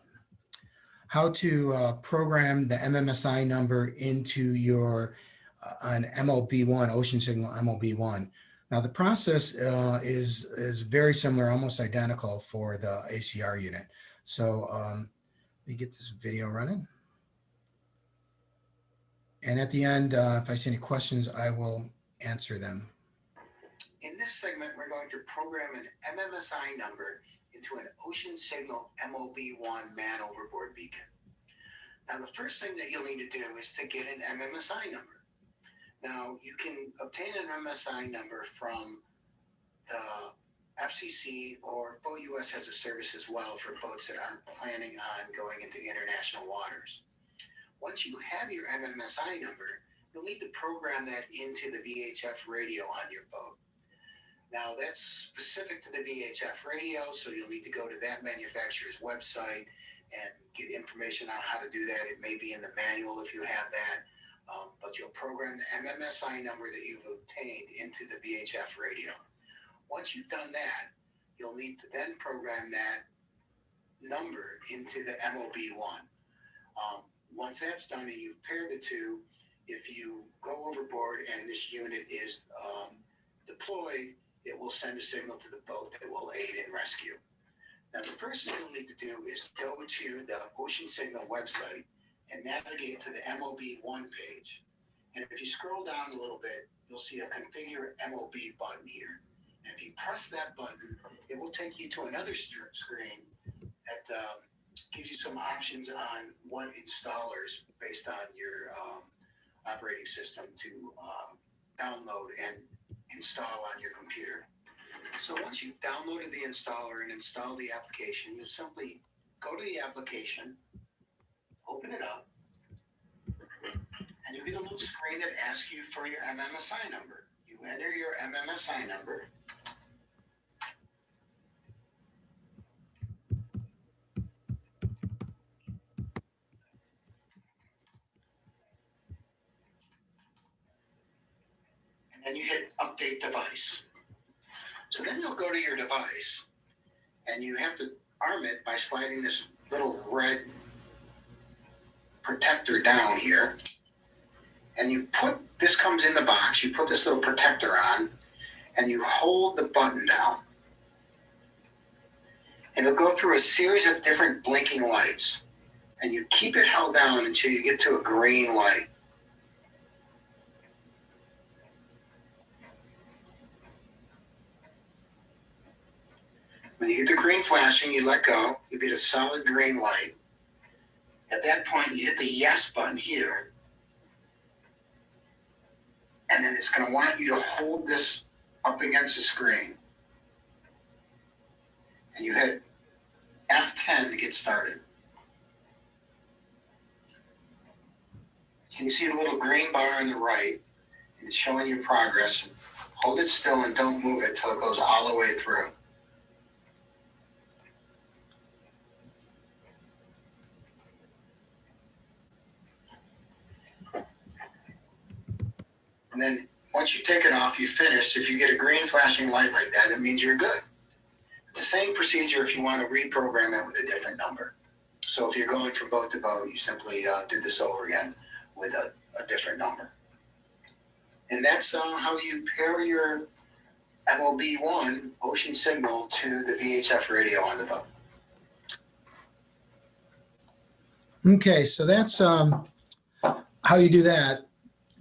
how to program the MMSI number into your an MOB1, Ocean Signal MOB1. Now, the process is very similar, almost identical for the ACR unit. So let me get this video running. And at the end, if I see any questions, I will answer them. In this segment, we're going to program an MMSI number into an Ocean Signal MOB1 man overboard beacon. Now, the first thing that you'll need to do is to get an MMSI number. Now, you can obtain an MMSI number from the FCC, or Boat US has a service as well for boats that aren't planning on going into international waters. Once you have your MMSI number, you'll need to program that into the VHF radio on your boat. Now, that's specific to the VHF radio, so you'll need to go to that manufacturer's website and get information on how to do that. It may be in the manual if you have that, but you'll program the MMSI number that you've obtained into the VHF radio. Once you've done that, you'll need to then program that number into the MOB1. Once that's done and you've paired the two, if you go overboard and this unit is deployed, it will send a signal to the boat that will aid in rescue. Now, the first thing you'll need to do is go to the Ocean Signal website and navigate to the MOB1 page. And if you scroll down a little bit, you'll see a Configure MOB button here. And if you press that button, it will take you to another screen that gives you some options on what installers based on your operating system to download and install on your computer. So once you've downloaded the installer and installed the application, you simply go to the application, open it up, and you get a little screen that asks you for your MMSI number. You enter your MMSI number. And then you hit Update Device. So then you'll go to your device, and you have to arm it by sliding this little red protector down here. And you put, this comes in the box, you put this little protector on, and you hold the button down. And it'll go through a series of different blinking lights. And you keep it held down until you get to a green light. When you get the green flashing, you let go, you get a solid green light. At that point, you hit the yes button here. And then it's going to want you to hold this up against the screen. And you hit F10 to get started. Can you see the little green bar on the right? It's showing your progress. Hold it still and don't move it till it goes all the way through. And then once you take it off, you finish. If you get a green flashing light like that, it means you're good. It's the same procedure if you want to reprogram it with a different number. So if you're going from boat to boat, you simply do this over again with a different number. And that's how you pair your MOB1 Ocean Signal to the VHF radio on the boat. Okay, so that's how you do that.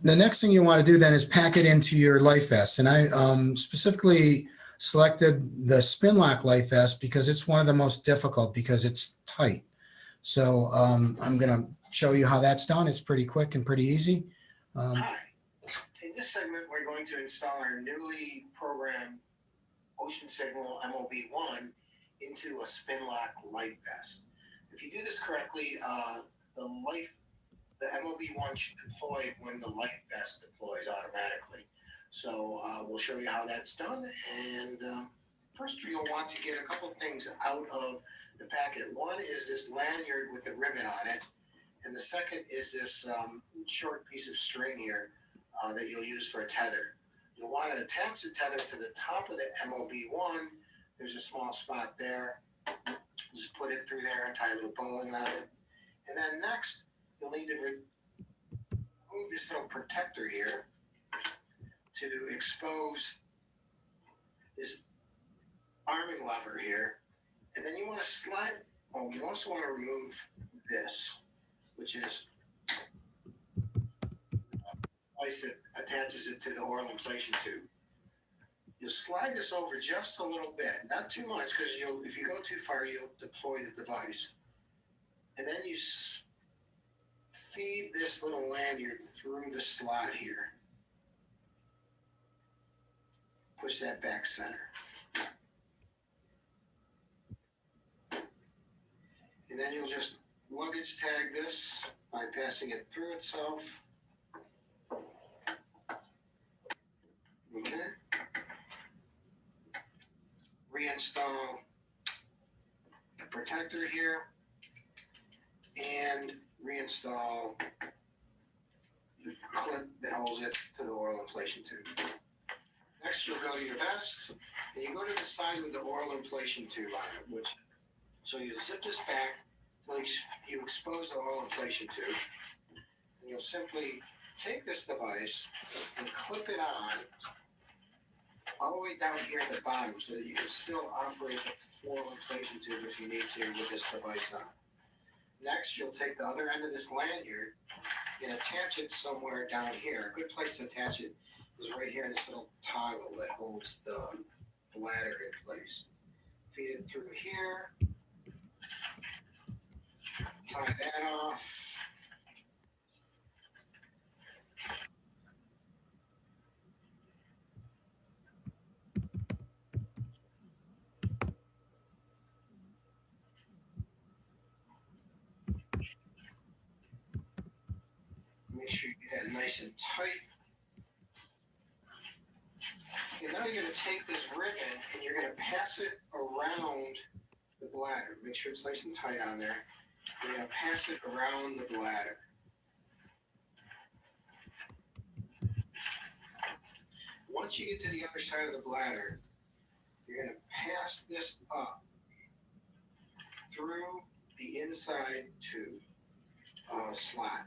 The next thing you want to do then is pack it into your life vest. And I specifically selected the spin lock life vest because it's one of the most difficult because it's tight. So I'm going to show you how that's done. It's pretty quick and pretty easy. Hi. In this segment, we're going to install our newly programmed Ocean Signal MOB1 into a spin lock life vest. If you do this correctly, the MOB1 should deploy when the life vest deploys automatically. So we'll show you how that's done. And first, you'll want to get a couple things out of the packet. One is this lanyard with the ribbon on it. And the second is this short piece of string here that you'll use for a tether. You'll want to attach the tether to the top of the MOB1. There's a small spot there. Just put it through there and tie a little bowline on it. And then next, you'll need to remove this little protector here to expose this arming lever here. And then you want to slide, you also want to remove this, which is place that attaches it to the oil inflation tube. You'll slide this over just a little bit, not too much, because if you go too far, you'll deploy the device. And then you feed this little lanyard through the slot here. Push that back center. And then you'll just luggage tag this by passing it through itself. Okay. Reinstall the protector here and reinstall the clip that holds it to the oil inflation tube. Next, you'll go to your vest and you go to the side with the oil inflation tube on it, so you zip this back until you expose the oil inflation tube. And you'll simply take this device and clip it on all the way down here at the bottom so that you can still operate the oil inflation tube if you need to with this device on. Next, you'll take the other end of this lanyard and attach it somewhere down here. A good place to attach it is right here in this little toggle that holds the bladder in place. Feed it through here. Tie that off. Make sure you get it nice and tight. And now you're going to take this ribbon and you're going to pass it around the bladder. Make sure it's nice and tight on there. You're going to pass it around the bladder. Once you get to the other side of the bladder, you're going to pass this up through the inside tube slot.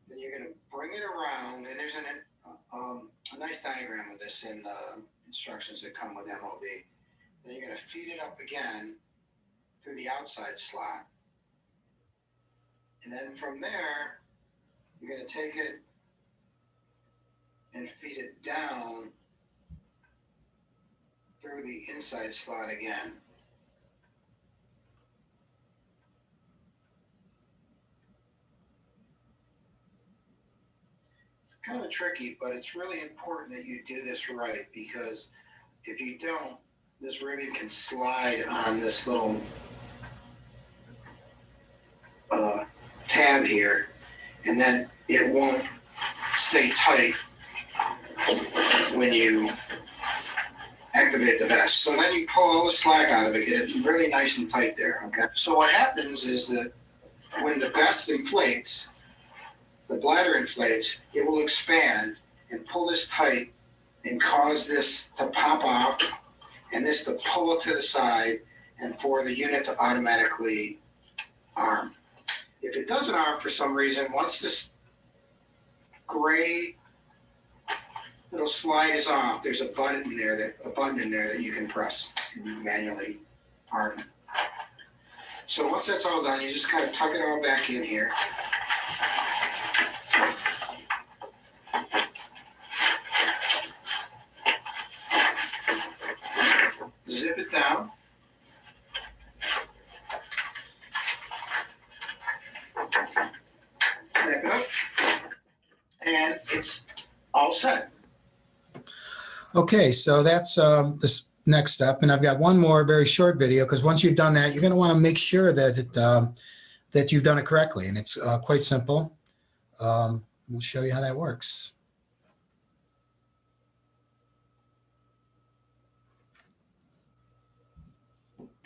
Then you're going to bring it around, and there's a nice diagram of this in the instructions that come with MOB. Then you're going to feed it up again through the outside slot. And then from there, you're going to take it and feed it down through the inside slot again. It's kind of tricky, but it's really important that you do this right, because if you don't, this ribbon can slide on this little tab here, and then it won't stay tight when you activate the vest. So then you pull all the slack out of it, get it really nice and tight there, okay? So what happens is that when the vest inflates, the bladder inflates, it will expand and pull this tight and cause this to pop off and this to pull it to the side and for the unit to automatically arm. If it doesn't arm for some reason, once this gray little slide is off, there's a button in there that you can press and manually arm it. So once that's all done, you just kind of tuck it all back in here. Zip it down. it's all set. Okay, so that's this next step, and I've got one more very short video because once you've done that, you're going to want to make sure that that you've done it correctly, and it's quite simple. We'll show you how that works.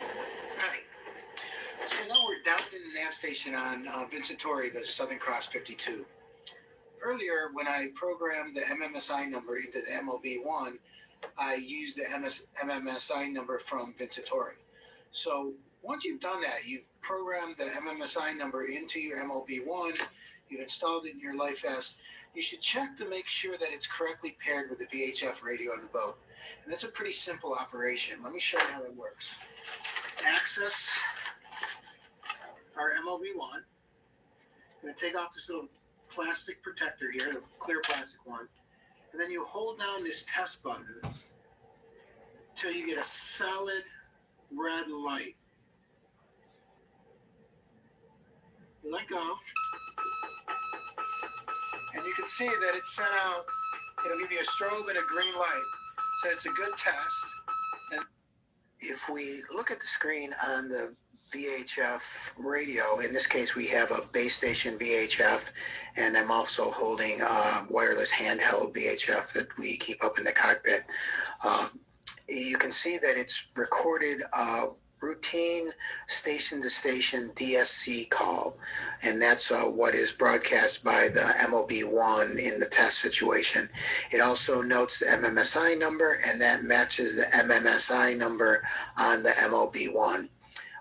Right. So now we're down in the nav station on Vincent Torrey, the Southern Cross 52. Earlier, when I programmed the MMSI number into the MOB1, I used the MMSI number from Vincent Torrey. So once you've done that, you've programmed the MMSI number into your MOB1, you've installed it in your Life Vest, you should check to make sure that it's correctly paired with the VHF radio on the boat. And that's a pretty simple operation. Let me show you how that works. Access our MOB1. I'm going to take off this little plastic protector here, the clear plastic one. And then you hold down this test button till you get a solid red light. You let go. And you can see that it's sent out, it'll give you a strobe and a green light. So it's a good test. And if we look at the screen on the VHF radio, in this case we have a base station VHF, and I'm also holding a wireless handheld VHF that we keep up in the cockpit. You can see that it's recorded routine station-to-station DSC call, and that's what is broadcast by the MOB1 in the test situation. It also notes the MMSI number, and that matches the MMSI number on the MOB1.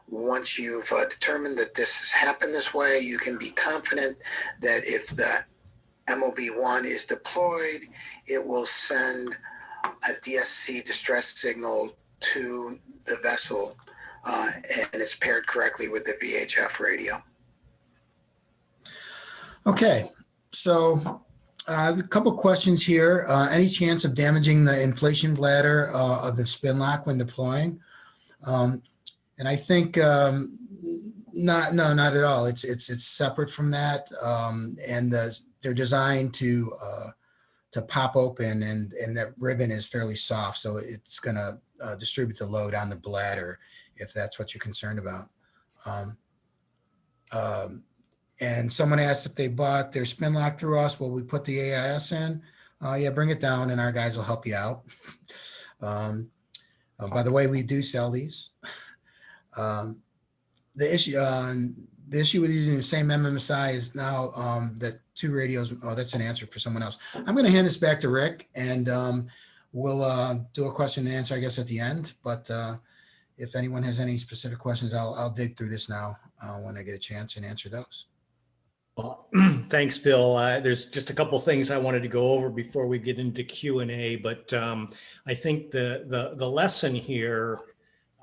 Once you've determined that this has happened this way, you can be confident that if the MOB1 is deployed, it will send a DSC distress signal to the vessel, and it's paired correctly with the VHF radio. Okay, so a couple questions here. Any chance of damaging the inflation bladder of the spin lock when deploying? And I think not at all. It's separate from that, and they're designed to pop open, and that ribbon is fairly soft, so it's going to distribute the load on the bladder if that's what you're concerned about. And someone asked if they bought their spin lock through us. Will we put the AIS in? Yeah, bring it down, and our guys will help you out. By the way, we do sell these. The issue with using the same MMSI is now that two radios. Oh, that's an answer for someone else. I'm going to hand this back to Rick, and we'll do a question and answer, I guess, at the end. But if anyone has any specific questions, I'll dig through this now when I get a chance and answer those. Well, thanks, Phil. There's just a couple things I wanted to go over before we get into Q&A, but I think the lesson here,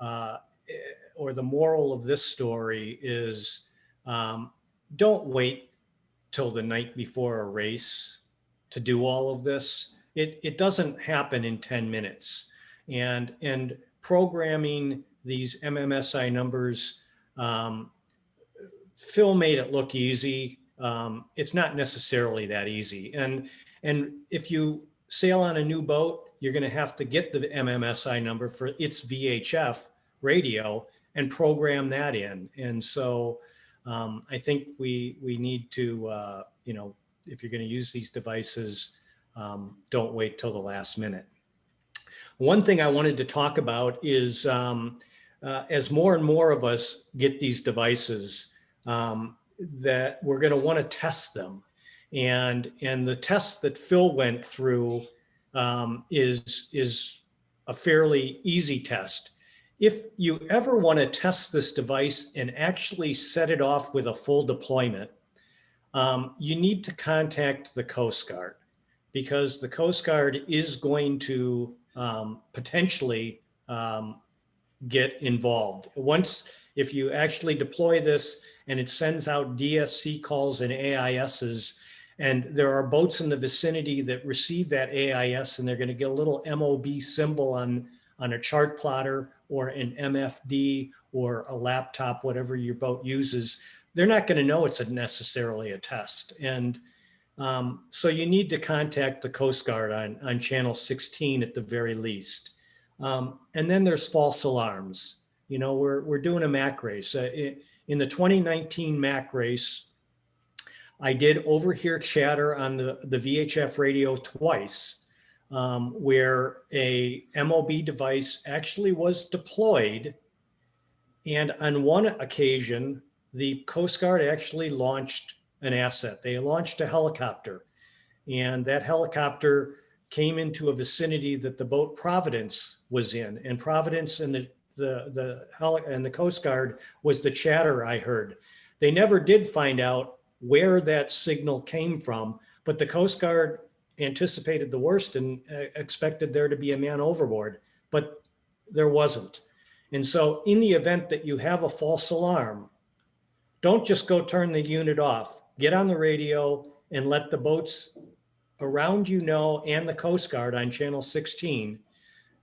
or the moral of this story is, don't wait till the night before a race to do all of this. It doesn't happen in 10 minutes. And programming these MMSI numbers, Phil made it look easy. It's not necessarily that easy. And if you sail on a new boat, you're going to have to get the MMSI number for its VHF radio and program that in. And so I think we need to, if you're going to use these devices, don't wait till the last minute. One thing I wanted to talk about is as more and more of us get these devices, that we're going to want to test them. And the test that Phil went through is a fairly easy test. If you ever want to test this device and actually set it off with a full deployment, you need to contact the Coast Guard, because the Coast Guard is going to potentially get involved. If you actually deploy this and it sends out DSC calls and AISs, and there are boats in the vicinity that receive that AIS, and they're going to get a little MOB symbol on a chart plotter or an MFD or a laptop, whatever your boat uses, they're not going to know it's necessarily a test. And So you need to contact the Coast Guard on channel 16 at the very least. And then there's false alarms. You know, we're doing a MAC race. In the 2019 MAC race, I did overhear chatter on the VHF radio twice, where a MOB device actually was deployed. And on one occasion, the Coast Guard actually launched an asset. They launched a helicopter, and that helicopter came into a vicinity that the boat Providence was in. And Providence and the Coast Guard was the chatter I heard. They never did find out where that signal came from, but the Coast Guard anticipated the worst and expected there to be a man overboard, but there wasn't. And so in the event that you have a false alarm, don't just go turn the unit off. Get on the radio and let the boats around you know, and the Coast Guard on channel 16,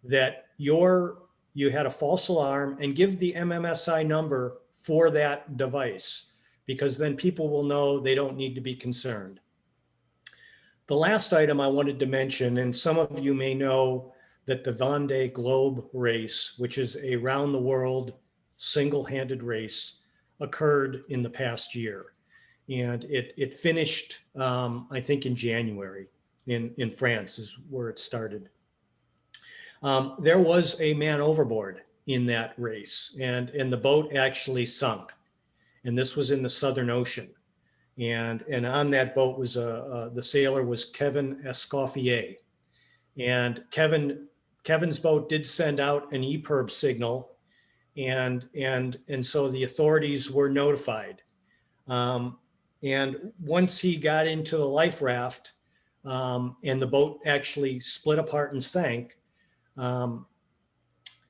that you had a false alarm, and give the MMSI number for that device, because then people will know they don't need to be concerned. The last item I wanted to mention, and some of you may know that the Vendée Globe race, which is a round the world single-handed race, occurred in the past year. And it finished, I think, in January in France is where it started. There was a man overboard in that race, and the boat actually sunk. And this was in the Southern Ocean. And on that boat was the sailor was Kevin Escoffier. And Kevin's boat did send out an EPIRB signal, and so the authorities were notified. And once he got into the life raft, and the boat actually split apart and sank,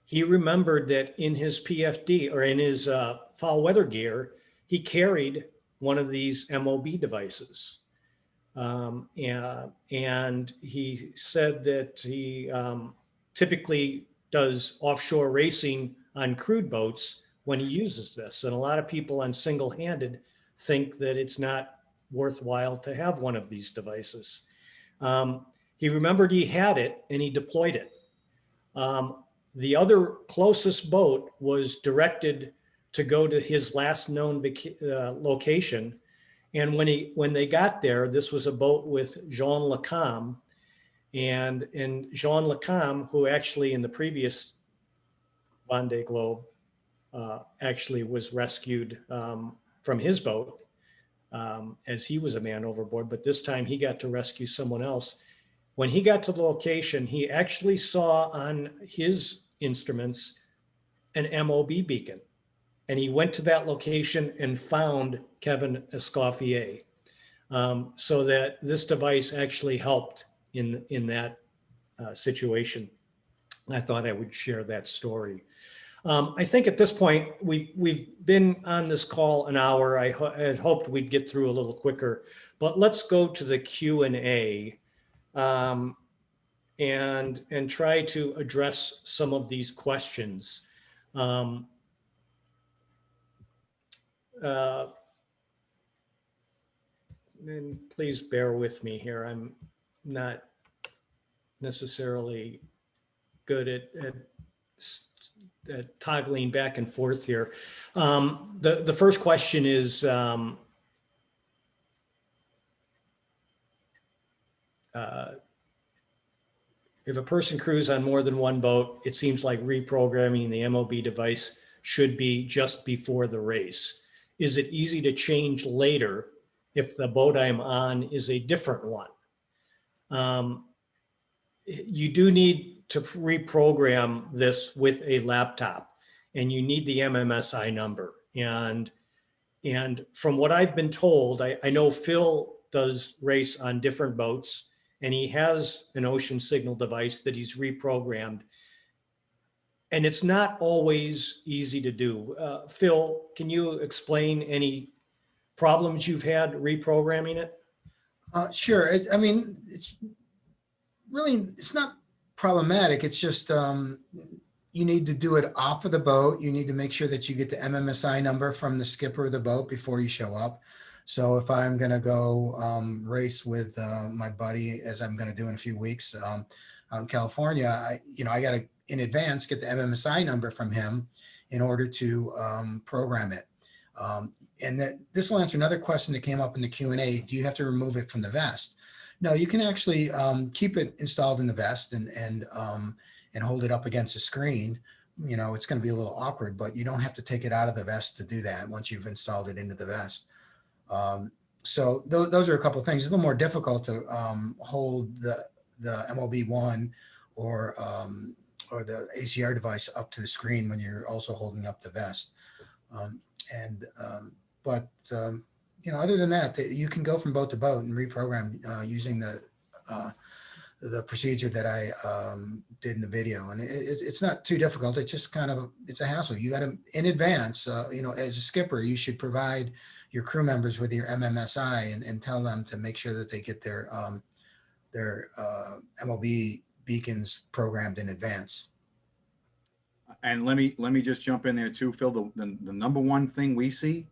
he remembered that in his PFD, or in his foul weather gear, he carried one of these MOB devices. And he said that he typically does offshore racing on crude boats when he uses this. And a lot of people on single-handed think that it's not worthwhile to have one of these devices. He remembered he had it and he deployed it. The other closest boat was directed to go to his last known location. And when they got there, this was a boat with Jean Lecam. And Jean Lecam, who actually in the previous Vendée Globe actually was rescued from his boat, as he was a man overboard, but this time he got to rescue someone else. When he got to the location, he actually saw on his instruments an MOB beacon. And he went to that location and found Kevin Escoffier. So that this device actually helped in that situation. I thought I would share that story. I think at this point, we've been on this call an hour. I had hoped we'd get through a little quicker, but let's go to the Q&A and try to address some of these questions. And please bear with me here. I'm not necessarily good at toggling back and forth here. The first question is, if a person crews on more than one boat, it seems like reprogramming the MOB device should be just before the race. Is it easy to change later if the boat I'm on is a different one? You do need to reprogram this with a laptop, and you need the MMSI number. And from what I've been told, I know Phil does race on different boats, and he has an ocean signal device that he's reprogrammed. And it's not always easy to do. Phil, can you explain any problems you've had reprogramming it? Sure. I mean, it's not problematic. It's just you need to do it off of the boat. You need to make sure that you get the MMSI number from the skipper of the boat before you show up. So if I'm going to go race with my buddy, as I'm going to do in a few weeks out in California, I got to in advance get the MMSI number from him in order to program it. And this will answer another question that came up in the Q&A. Do you have to remove it from the vest? No, you can actually keep it installed in the vest and hold it up against the screen. It's going to be a little awkward, but you don't have to take it out of the vest to do that once you've installed it into the vest. So those are a couple of things. It's a little more difficult to hold the MOB1 or the ACR device up to the screen when you're also holding up the vest. Other than that, you can go from boat to boat and reprogram using the procedure that I did in the video. And it's not too difficult. It's just it's a hassle. You got to, in advance, as a skipper, you should provide your crew members with your MMSI and tell them to make sure that they get their MOB beacons programmed in advance. And let me just jump in there too, Phil. The number one thing we see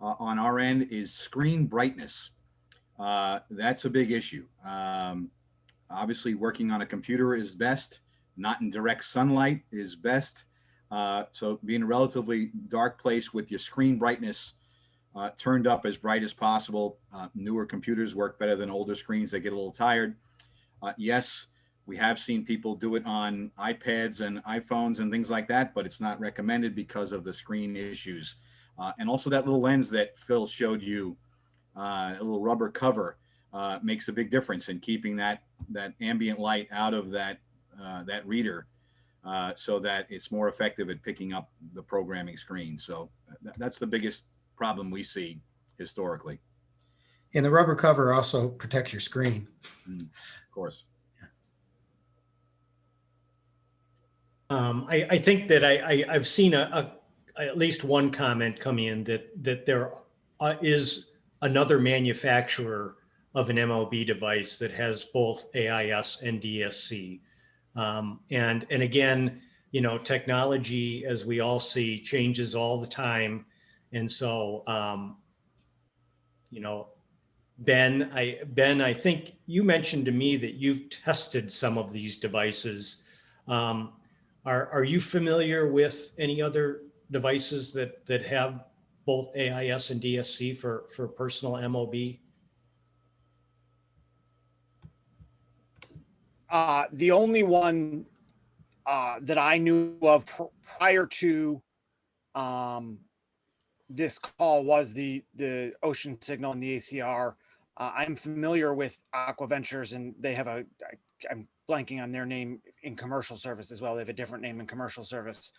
on our end is screen brightness. That's a big issue. Obviously, working on a computer is best. Not in direct sunlight is best. So be in a relatively dark place with your screen brightness turned up as bright as possible. Newer computers work better than older screens. They get a little tired. Yes, we have seen people do it on iPads and iPhones and things like that, but it's not recommended because of the screen issues. And also that little lens that Phil showed you, a little rubber cover, makes a big difference in keeping that ambient light out of that reader, so that it's more effective at picking up the programming screen. So that's the biggest problem we see historically. And the rubber cover also protects your screen. Of course. I think that I've seen at least one comment come in that there is another manufacturer of an MLB device that has both AIS and DSC. And again, technology, as we all see, changes all the time. And so, Ben, I think you mentioned to me that you've tested some of these devices. Are you familiar with any other devices that have both AIS and DSC for personal MOB? The only one that I knew of prior to this call was the Ocean Signal and the ACR. I'm familiar with Aqua Ventures, and they have I'm blanking on their name in commercial service as well. They have a different name in commercial service.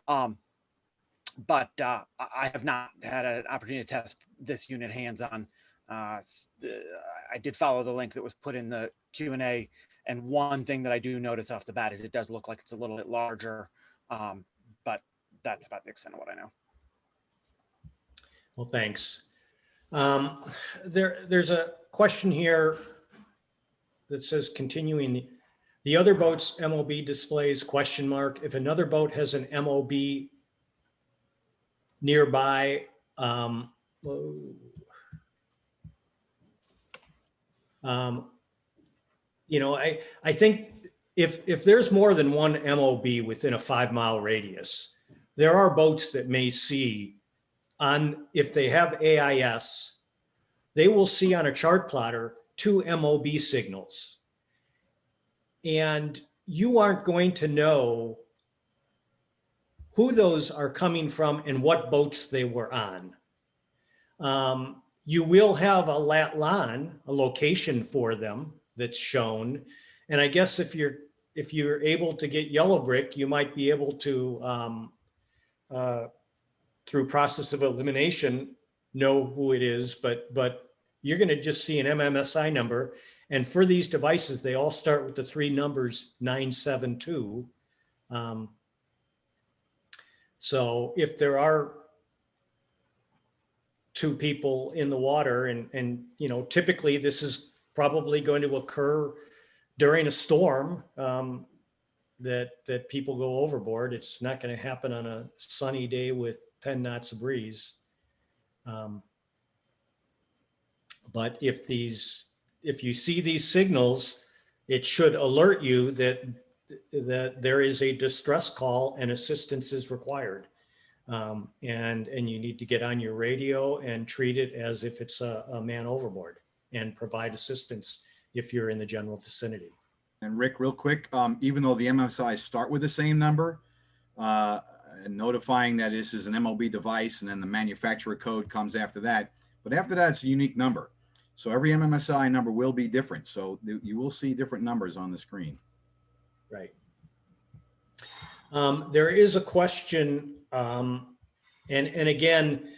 But I have not had an opportunity to test this unit hands-on. I did follow the link that was put in the Q&A. And one thing that I do notice off the bat is it does look like it's a little bit larger, but that's about the extent of what I know. Well, thanks. There's a question here that says, continuing, the other boat's MOB displays ? If another boat has an MOB nearby, I think if there's more than one MOB within a 5-mile radius, there are boats that may see if they have AIS, they will see on a chart plotter 2 MOB signals. And you aren't going to know who those are coming from and what boats they were on. You will have a lat-lon, a location for them that's shown. And I guess if you're able to get yellow brick, you might be able to, through process of elimination, know who it is, but you're going to just see an MMSI number. And for these devices, they all start with the 3 numbers 972. So if there are 2 people in the water, and typically this is probably going to occur during a storm, that people go overboard. It's not going to happen on a sunny day with 10 knots of breeze. But if you see these signals, it should alert you that there is a distress call and assistance is required. And you need to get on your radio and treat it as if it's a man overboard and provide assistance if you're in the general vicinity. And Rick, real quick, even though the MMSIs start with the same number, notifying that this is an MOB device, and then the manufacturer code comes after that. But after that, it's a unique number. So every MMSI number will be different. So you will see different numbers on the screen. Right. There is a question, and again,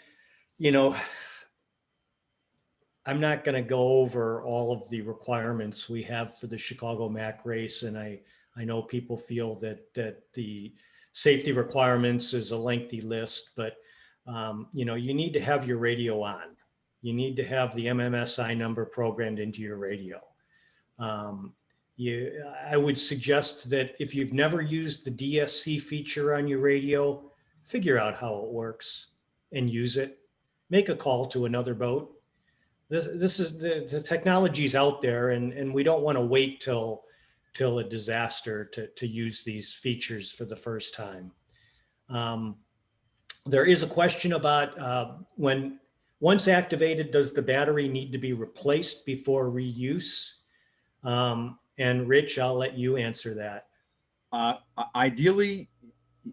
I'm not going to go over all of the requirements we have for the Chicago MAC race, and I know people feel that the safety requirements is a lengthy list, but you need to have your radio on. You need to have the MMSI number programmed into your radio. I would suggest that if you've never used the DSC feature on your radio, figure out how it works and use it. Make a call to another boat. This is the technology's out there, and we don't want to wait till a disaster to use these features for the first time. There is a question about once activated, does the battery need to be replaced before reuse? And Rich, I'll let you answer that. Ideally,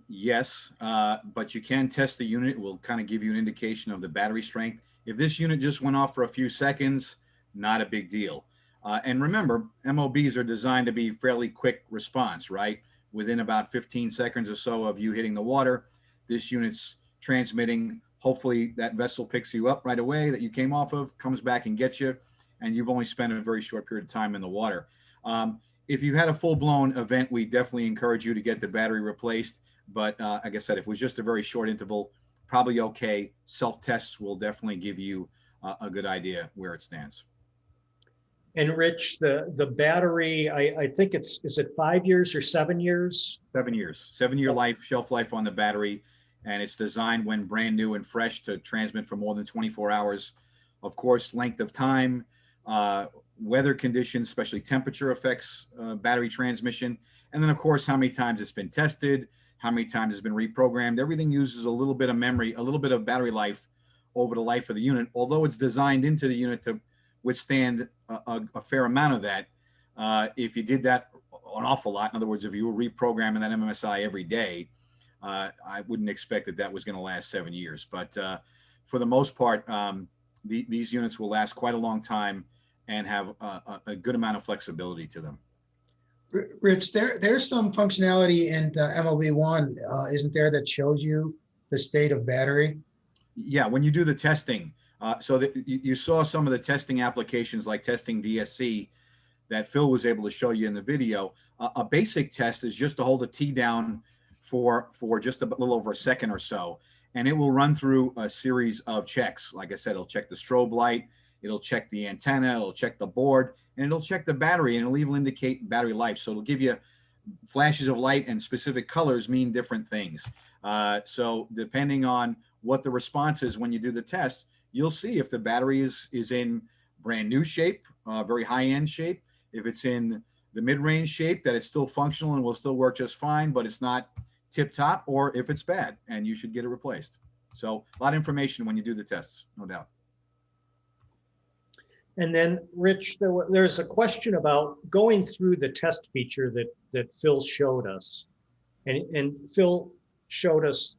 yes, but you can test the unit. It will kind of give you an indication of the battery strength. If this unit just went off for a few seconds, not a big deal. And remember, MOBs are designed to be fairly quick response, right? Within about 15 seconds or so of you hitting the water, this unit's transmitting. Hopefully that vessel picks you up right away that you came off of, comes back and gets you, and you've only spent a very short period of time in the water. If you had a full-blown event, we definitely encourage you to get the battery replaced. But like I said, if it was just a very short interval, probably okay. Self-tests will definitely give you a good idea where it stands. And Rich, the battery, I think is it 5 years or 7 years? 7 years, 7-year shelf life on the battery. And it's designed when brand new and fresh to transmit for more than 24 hours. Of course, length of time, weather conditions, especially temperature affects battery transmission. And then of course, how many times it's been tested, how many times it's been reprogrammed. Everything uses a little bit of memory, a little bit of battery life over the life of the unit, although it's designed into the unit to withstand a fair amount of that. If you did that an awful lot, in other words, if you were reprogramming that MMSI every day, I wouldn't expect that was going to last 7 years. But for the most part, these units will last quite a long time and have a good amount of flexibility to them. Rich, there's some functionality in MOB1, isn't there, that shows you the state of battery? Yeah, when you do the testing, so that you saw some of the testing applications like testing DSC that Phil was able to show you in the video. A basic test is just to hold a T down for just a little over a second or so, and it will run through a series of checks. Like I said, it'll check the strobe light, it'll check the antenna, it'll check the board, and it'll check the battery, and it'll even indicate battery life. So it'll give you flashes of light, and specific colors mean different things. So depending on what the response is when you do the test, you'll see if the battery is in brand new shape, very high-end shape. If it's in the mid-range shape, that it's still functional and will still work just fine, but it's not tip-top, or if it's bad and you should get it replaced. So a lot of information when you do the tests, no doubt. And then, Rich, there's a question about going through the test feature that Phil showed us. And Phil showed us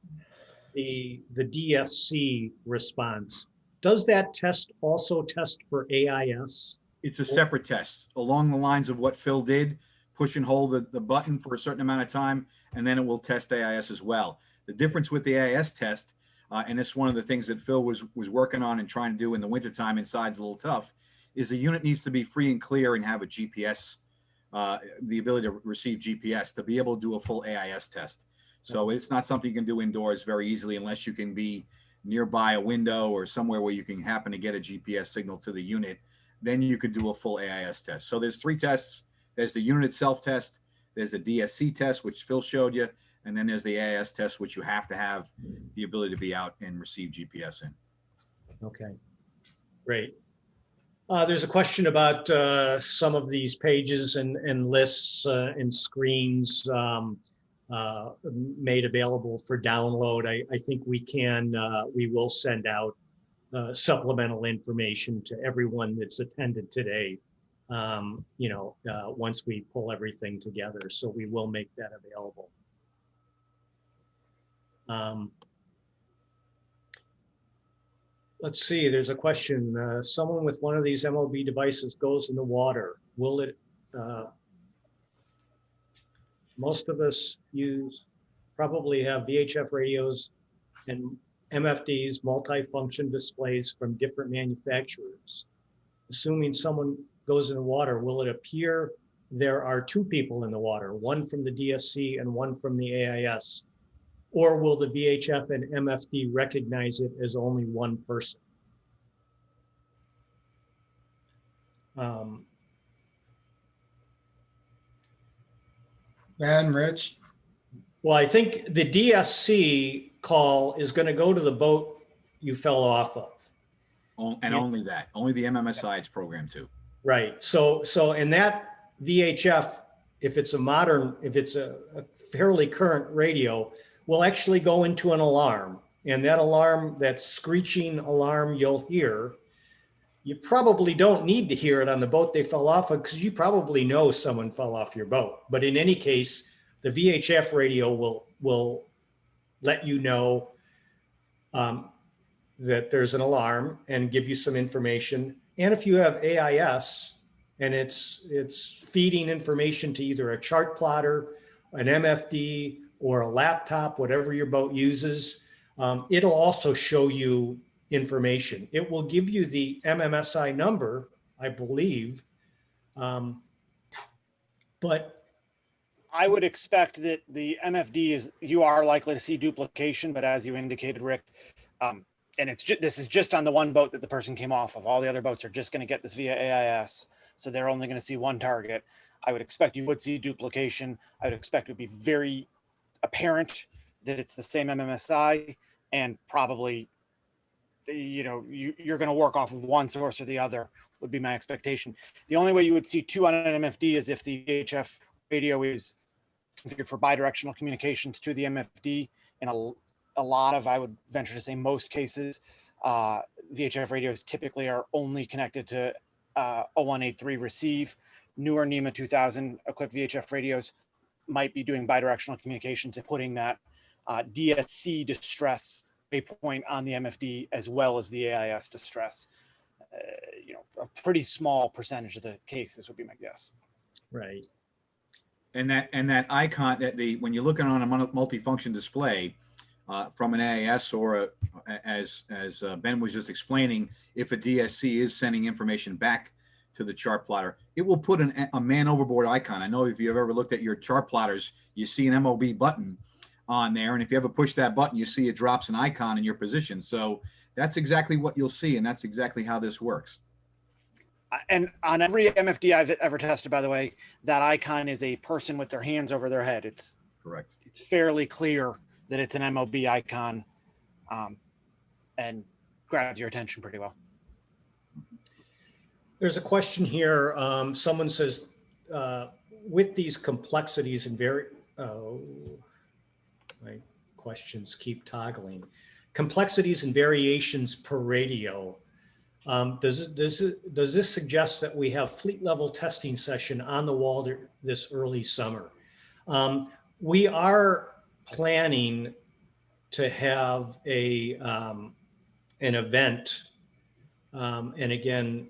the DSC response. Does that test also test for AIS? It's a separate test along the lines of what Phil did. Push and hold the button for a certain amount of time, and then it will test AIS as well. The difference with the AIS test, and it's one of the things that Phil was working on and trying to do in the wintertime inside's a little tough, is the unit needs to be free and clear and have a GPS, the ability to receive GPS to be able to do a full AIS test. So it's not something you can do indoors very easily unless you can be nearby a window or somewhere where you can happen to get a GPS signal to the unit. Then you could do a full AIS test. So there's 3 tests. There's the unit itself test, there's the DSC test, which Phil showed you, and then there's the AIS test, which you have to have the ability to be out and receive GPS in. Okay, great. There's a question about some of these pages and lists and screens made available for download. I think we will send out supplemental information to everyone that's attended today, once we pull everything together. So we will make that available. Let's see, there's a question. Someone with one of these MOB devices goes in the water. Will it, most of us probably have VHF radios and MFDs, multi-function displays from different manufacturers. Assuming someone goes in the water, will it appear there are two people in the water, one from the DSC and one from the AIS? Or will the VHF and MFD recognize it as only one person? Ben, Rich, Well, I think the DSC call is going to go to the boat you fell off of. And only that, only the MMSI it's programmed to. Right. So in that VHF, if it's a fairly current radio, will actually go into an alarm. And that alarm, that screeching alarm you'll hear, you probably don't need to hear it on the boat they fell off of because you probably know someone fell off your boat. But in any case, the VHF radio will let you know that there's an alarm and give you some information. And if you have AIS and it's feeding information to either a chart plotter, an MFD, or a laptop, whatever your boat uses, it'll also show you information. It will give you the MMSI number, I believe, but I would expect that the MFD you are likely to see duplication, but as you indicated, Rick, and this is just on the one boat that the person came off of. All the other boats are just going to get this via AIS. So they're only going to see one target. I would expect you would see duplication. I would expect it would be very apparent that it's the same MMSI, and probably, you're going to work off of one source or the other would be my expectation. The only way you would see two on an MFD is if the VHF radio is configured for bidirectional communications to the MFD. In a lot of, I would venture to say most cases, VHF radios typically are only connected to 0183 receive. Newer NEMA 2000 equipped VHF radios might be doing bidirectional communications and putting that DSC distress waypoint on the MFD as well as the AIS distress. A pretty small percentage of the cases would be my guess. right. And that icon when you're looking on a multifunction display from an AIS or as Ben was just explaining, if a DSC is sending information back to the chart plotter, it will put a man overboard icon. I know if you've ever looked at your chart plotters, you see an MOB button on there, and if you ever push that button, you see it drops an icon in your position. So that's exactly what you'll see, and that's exactly how this works. And on every MFD I've ever tested, by the way, that icon is a person with their hands over their head. It's correct. It's fairly clear that it's an MOB icon, and grabs your attention pretty well. There's a question here. Someone says, with these complexities and my questions keep toggling. Complexities and variations per radio. Does this suggest that we have fleet level testing session on the wall this early summer? We are planning to have an event, and again,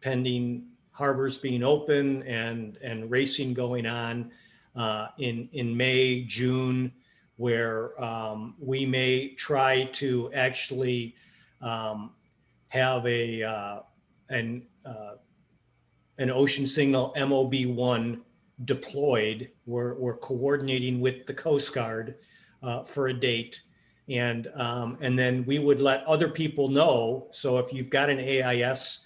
pending harbors being open and racing going on in May, June, where we may try to actually have an ocean signal MOB1 deployed. We're coordinating with the Coast Guard for a date, and then we would let other people know. So if you've got an AIS,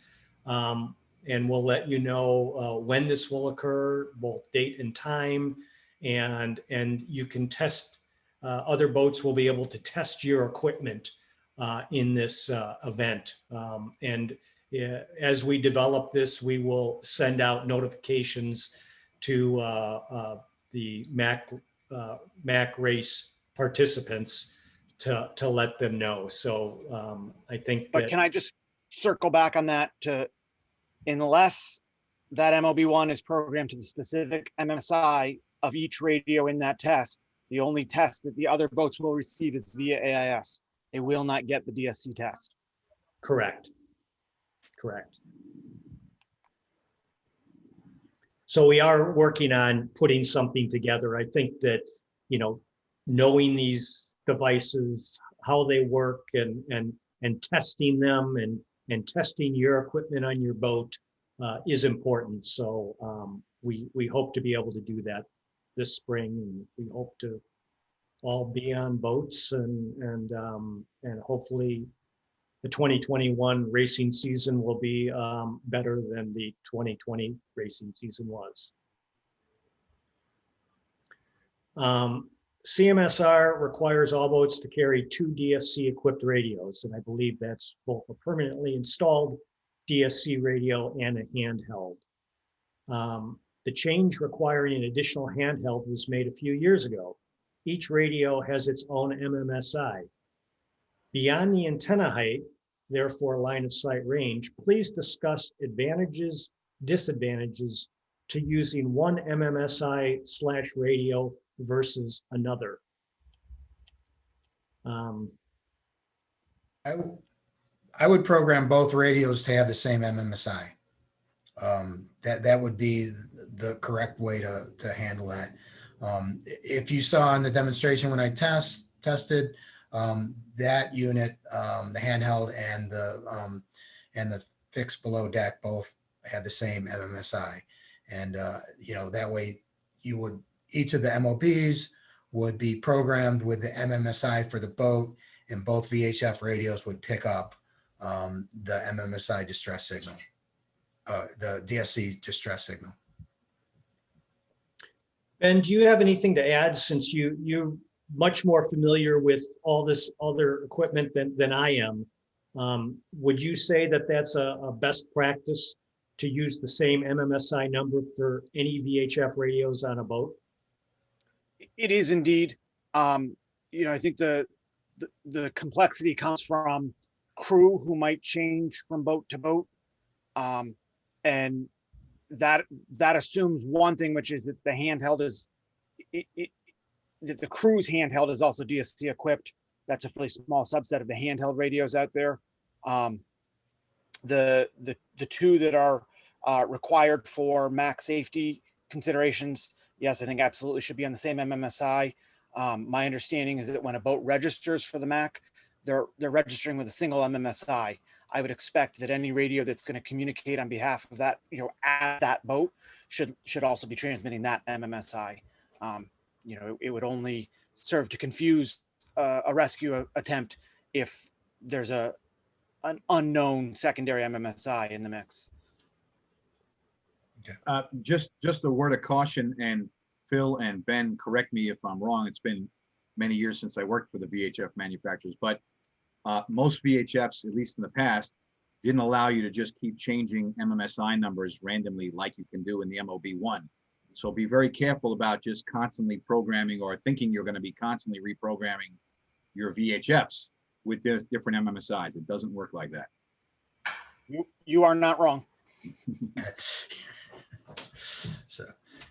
and we'll let you know when this will occur, both date and time, and you can test. Other boats will be able to test your equipment in this event. And as we develop this, we will send out notifications to the MAC race participants to let them know. So I think But that, can I just circle back on that to, unless that MOB1 is programmed to the specific MMSI of each radio in that test, the only test that the other boats will receive is via AIS. They will not get the DSC test. correct. So we are working on putting something together. I think that, knowing these devices, how they work, and testing them, and testing your equipment on your boat is important. So we hope to be able to do that this spring, and we hope to all be on boats, and hopefully the 2021 racing season will be better than the 2020 racing season was. CMSR requires all boats to carry 2 DSC equipped radios, and I believe that's both a permanently installed DSC radio and a handheld. The change requiring an additional handheld was made a few years ago. Each radio has its own MMSI. Beyond the antenna height, therefore line of sight range, please discuss advantages, disadvantages to using one MMSI/radio versus another. I would program both radios to have the same MMSI. That would be the correct way to handle that. If you saw in the demonstration when I tested, that unit, the handheld and the fixed below deck both had the same MMSI, and that way each of the MOBs would be programmed with the MMSI for the boat, and both VHF radios would pick up the MMSI distress signal, the DSC distress signal. Ben, do you have anything to add, since you're much more familiar with all this other equipment than I am? Would you say that that's a best practice to use the same MMSI number for any VHF radios on a boat? It is indeed. I think the complexity comes from crew who might change from boat to boat, and that assumes one thing, which is that the handheld is that the crew's handheld is also DSC equipped. That's a really small subset of the handheld radios out there. The 2 that are required for MAC safety considerations, yes, I think absolutely should be on the same MMSI. My understanding is that when a boat registers for the MAC, they're registering with a single MMSI. I would expect that any radio that's going to communicate on behalf of that, at that boat should also be transmitting that MMSI. It would only serve to confuse a rescue attempt if there's an unknown secondary MMSI in the mix. Just a word of caution, and Phil and Ben, correct me if I'm wrong. It's been many years since I worked for the VHF manufacturers, but most VHFs, at least in the past, didn't allow you to just keep changing MMSI numbers randomly like you can do in the MOB1. So be very careful about just constantly programming or thinking you're going to be constantly reprogramming your VHFs with different MMSIs. It doesn't work like that. You are not wrong.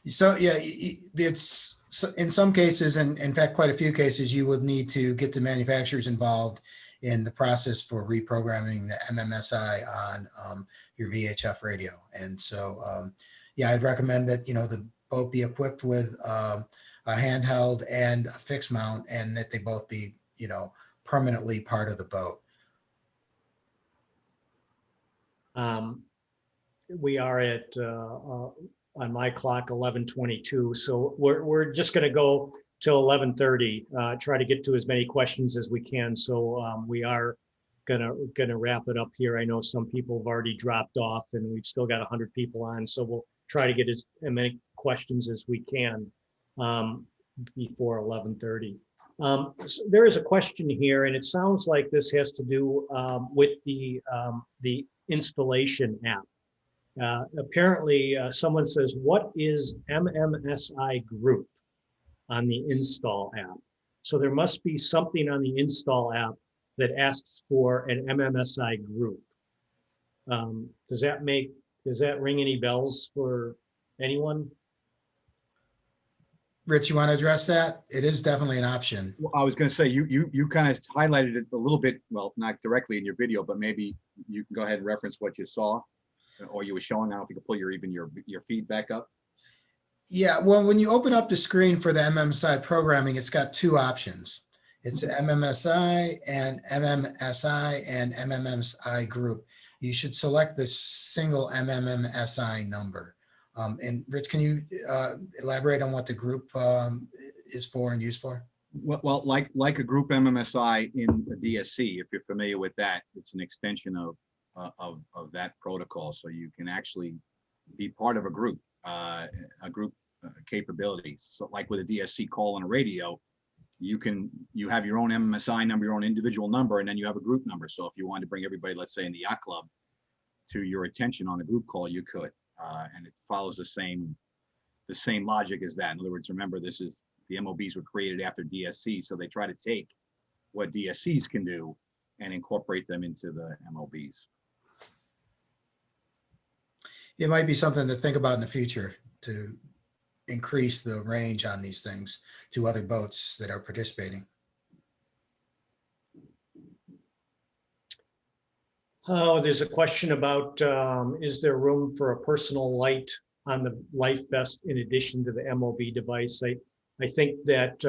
So yeah, it's in some cases, and in fact, quite a few cases, you would need to get the manufacturers involved in the process for reprogramming the MMSI on your VHF radio. And so, yeah, I'd recommend that, the boat be equipped with a handheld and a fixed mount, and that they both be, permanently part of the boat. We are at, on my clock, 11:22. So we're just going to go till 11:30, try to get to as many questions as we can. So we are gonna wrap it up here. I know some people have already dropped off, and we've still got 100 people on. So we'll try to get as many questions as we can before 11:30. There is a question here, and it sounds like this has to do with the installation app. Apparently, someone says, what is MMSI group on the install app? So there must be something on the install app that asks for an MMSI group. Does that ring any bells for anyone? Rich, you want to address that? It is definitely an option. Well, I was going to say, you kind of highlighted it a little bit, well, not directly in your video, but maybe you can go ahead and reference what you saw or you were showing. I don't know if you could pull your feed back up. Yeah, well, when you open up the screen for the MMSI programming, it's got two options. It's MMSI and MMSI group. You should select the single MMSI number. And Rich, can you elaborate on what the group is for and used for? Well, like a group MMSI in the DSC, if you're familiar with that, it's an extension of that protocol. So you can actually be part of a group capability. So like with a DSC call on a radio, you have your own MMSI number, your own individual number, and then you have a group number. So if you wanted to bring everybody, let's say in the yacht club, to your attention on a group call, you could, and it follows the same logic as that. In other words, remember, the MOBs were created after DSC, so they try to take what DSCs can do and incorporate them into the MOBs. It might be something to think about in the future to increase the range on these things to other boats that are participating. Oh, there's a question about, is there room for a personal light on the life vest in addition to the MOB device? I think that,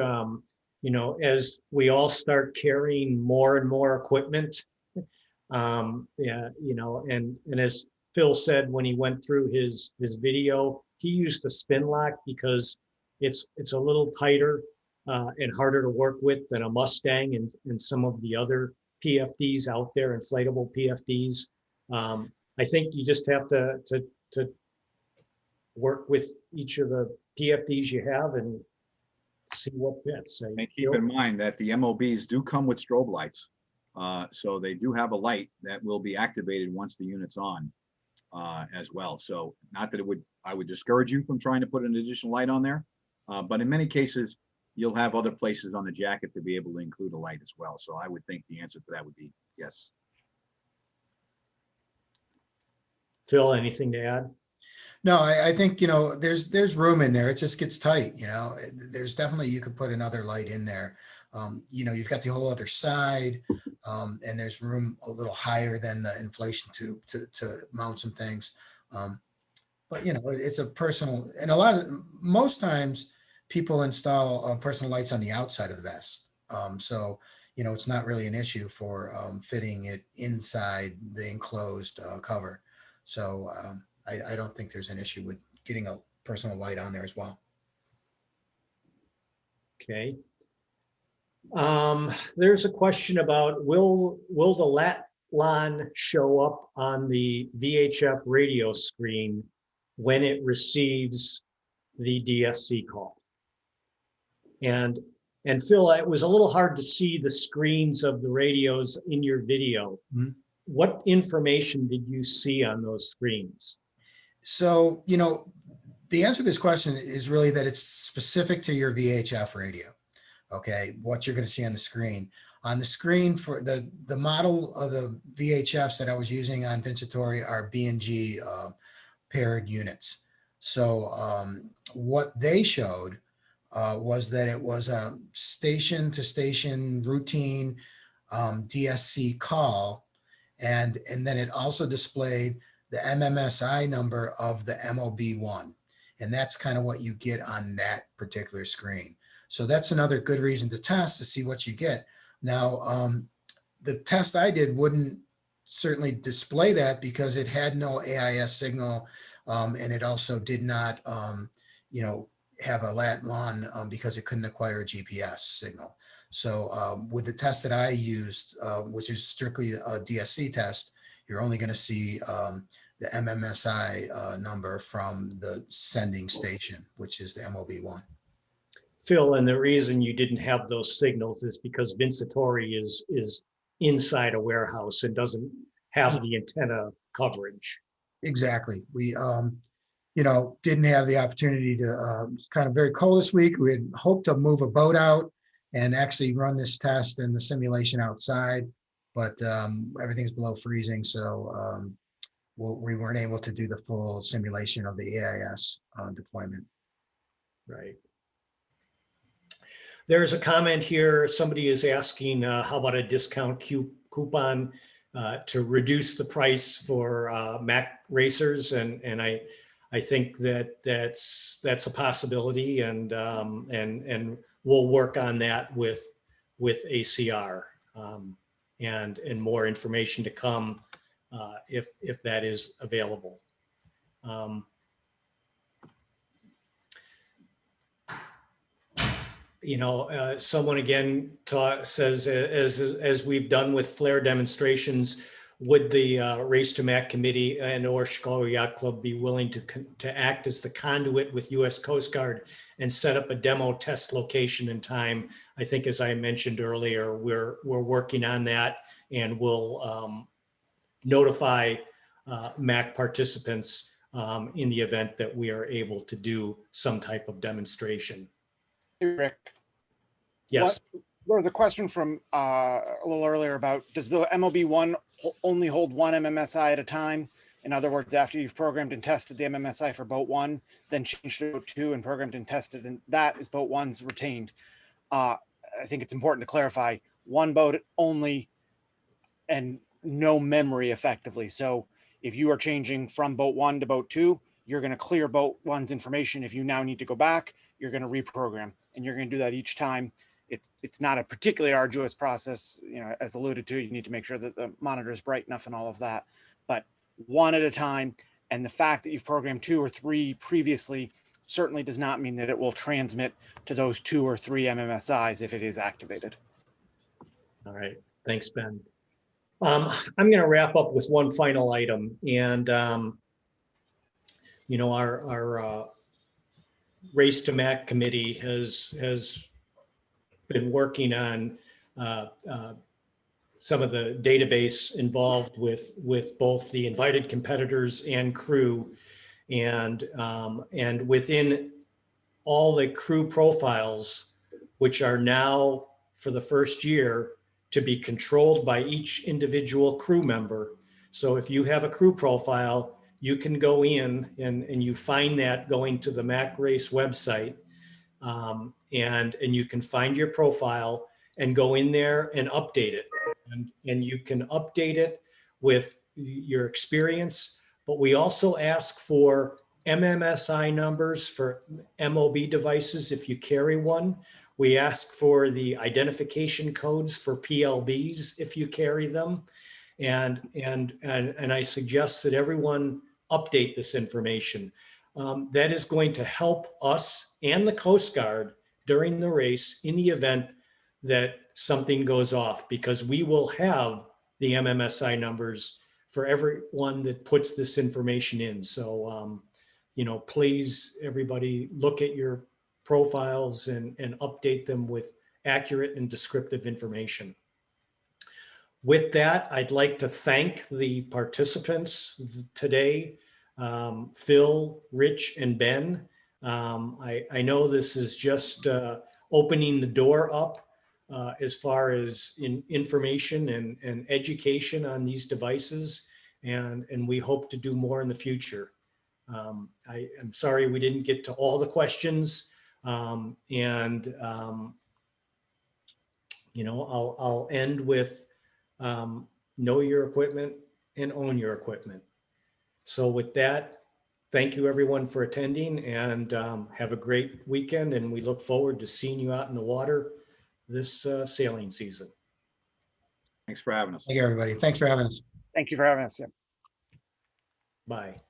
as we all start carrying more and more equipment, yeah, and as Phil said, when he went through his video, he used a spin lock because it's a little tighter and harder to work with than a Mustang and some of the other PFDs out there, inflatable PFDs. I think you just have to work with each of the PFDs you have and see what fits. And keep in mind that the MOBs do come with strobe lights. So they do have a light that will be activated once the unit's on as well. So not that I would discourage you from trying to put an additional light on there, but in many cases, you'll have other places on the jacket to be able to include a light as well. So I would think the answer to that would be yes. Phil, anything to add? No, I think, there's room in there. It just gets tight, there's definitely, you could put another light in there. You've got the whole other side, and there's room a little higher than the inflation tube to mount some things. But it's a personal, and most times people install personal lights on the outside of the vest. So, it's not really an issue for fitting it inside the enclosed cover. So I don't think there's an issue with getting a personal light on there as well. Okay. There's a question about will the LAN show up on the VHF radio screen when it receives the DSC call? And Phil, it was a little hard to see the screens of the radios in your video. Mm-hmm. What information did you see on those screens? So, the answer to this question is really that it's specific to your VHF radio. Okay, what you're going to see on the screen. On the screen for the model of the VHFs that I was using on Vincitori are B&G paired units. So what they showed was that it was a station to station routine DSC call, and then it also displayed the MMSI number of the MOB1, and that's kind of what you get on that particular screen. So that's another good reason to test to see what you get. Now, the test I did wouldn't certainly display that because it had no AIS signal, and it also did not, have a lat/LAN because it couldn't acquire a GPS signal. So with the test that I used, which is strictly a DSC test, you're only going to see the MMSI number from the sending station, which is the MOB1. Phil, and the reason you didn't have those signals is because Vincitori is inside a warehouse and doesn't have the antenna coverage. Exactly. We, didn't have the opportunity to, kind of very cold this week. We had hoped to move a boat out and actually run this test and the simulation outside, but everything's below freezing. So we weren't able to do the full simulation of the AIS deployment. Right. There's a comment here. Somebody is asking, how about a discount coupon to reduce the price for Mac racers? And I think that's a possibility, and we'll work on that with ACR, and more information to come if that is available. Someone again says, as we've done with flare demonstrations, would the Race to Mac Committee and or Chicago Yacht Club be willing to act as the conduit with U.S. Coast Guard and set up a demo test location and time? I think, as I mentioned earlier, we're working on that, and we'll notify MAC participants in the event that we are able to do some type of demonstration. Hey, Rick. Yes. There was a question from a little earlier about, does the MOB1 only hold one MMSI at a time? In other words, after you've programmed and tested the MMSI for boat 1, then changed to boat 2 and programmed and tested, and that is boat 1's retained. I think it's important to clarify, one boat only and no memory effectively. So if you are changing from boat 1 to boat 2, you're going to clear boat 1's information. If you now need to go back, you're going to reprogram, and you're going to do that each time. It's not a particularly arduous process, as alluded to. You need to make sure that the monitor is bright enough and all of that, but one at a time. And the fact that you've programmed 2 or 3 previously certainly does not mean that it will transmit to those 2 or 3 MMSIs if it is activated. All right. Thanks, Ben. I'm going to wrap up with one final item, and our Race to Mac committee has been working on some of the database involved with both the invited competitors and crew, and within all the crew profiles, which are now for the first year to be controlled by each individual crew member. So if you have a crew profile, you can go in and you find that going to the Mac Race website, and you can find your profile and go in there and update it. And you can update it with your experience, but we also ask for MMSI numbers for MOB devices if you carry one. We ask for the identification codes for PLBs if you carry them. And I suggest that everyone update this information. That is going to help us and the Coast Guard during the race in the event that something goes off, because we will have the MMSI numbers for everyone that puts this information in. So, please, everybody, look at your profiles and update them with accurate and descriptive information. With that, I'd like to thank the participants today, Phil, Rich, and Ben. I know this is just opening the door up as far as information and education on these devices, and we hope to do more in the future. I'm sorry we didn't get to all the questions, I'll end with know your equipment and own your equipment. So with that, thank you everyone for attending, and have a great weekend, and we look forward to seeing you out in the water this sailing season. Thanks for having us. Thank you, everybody. Thanks for having us. Thank you for having us. Yeah. Bye.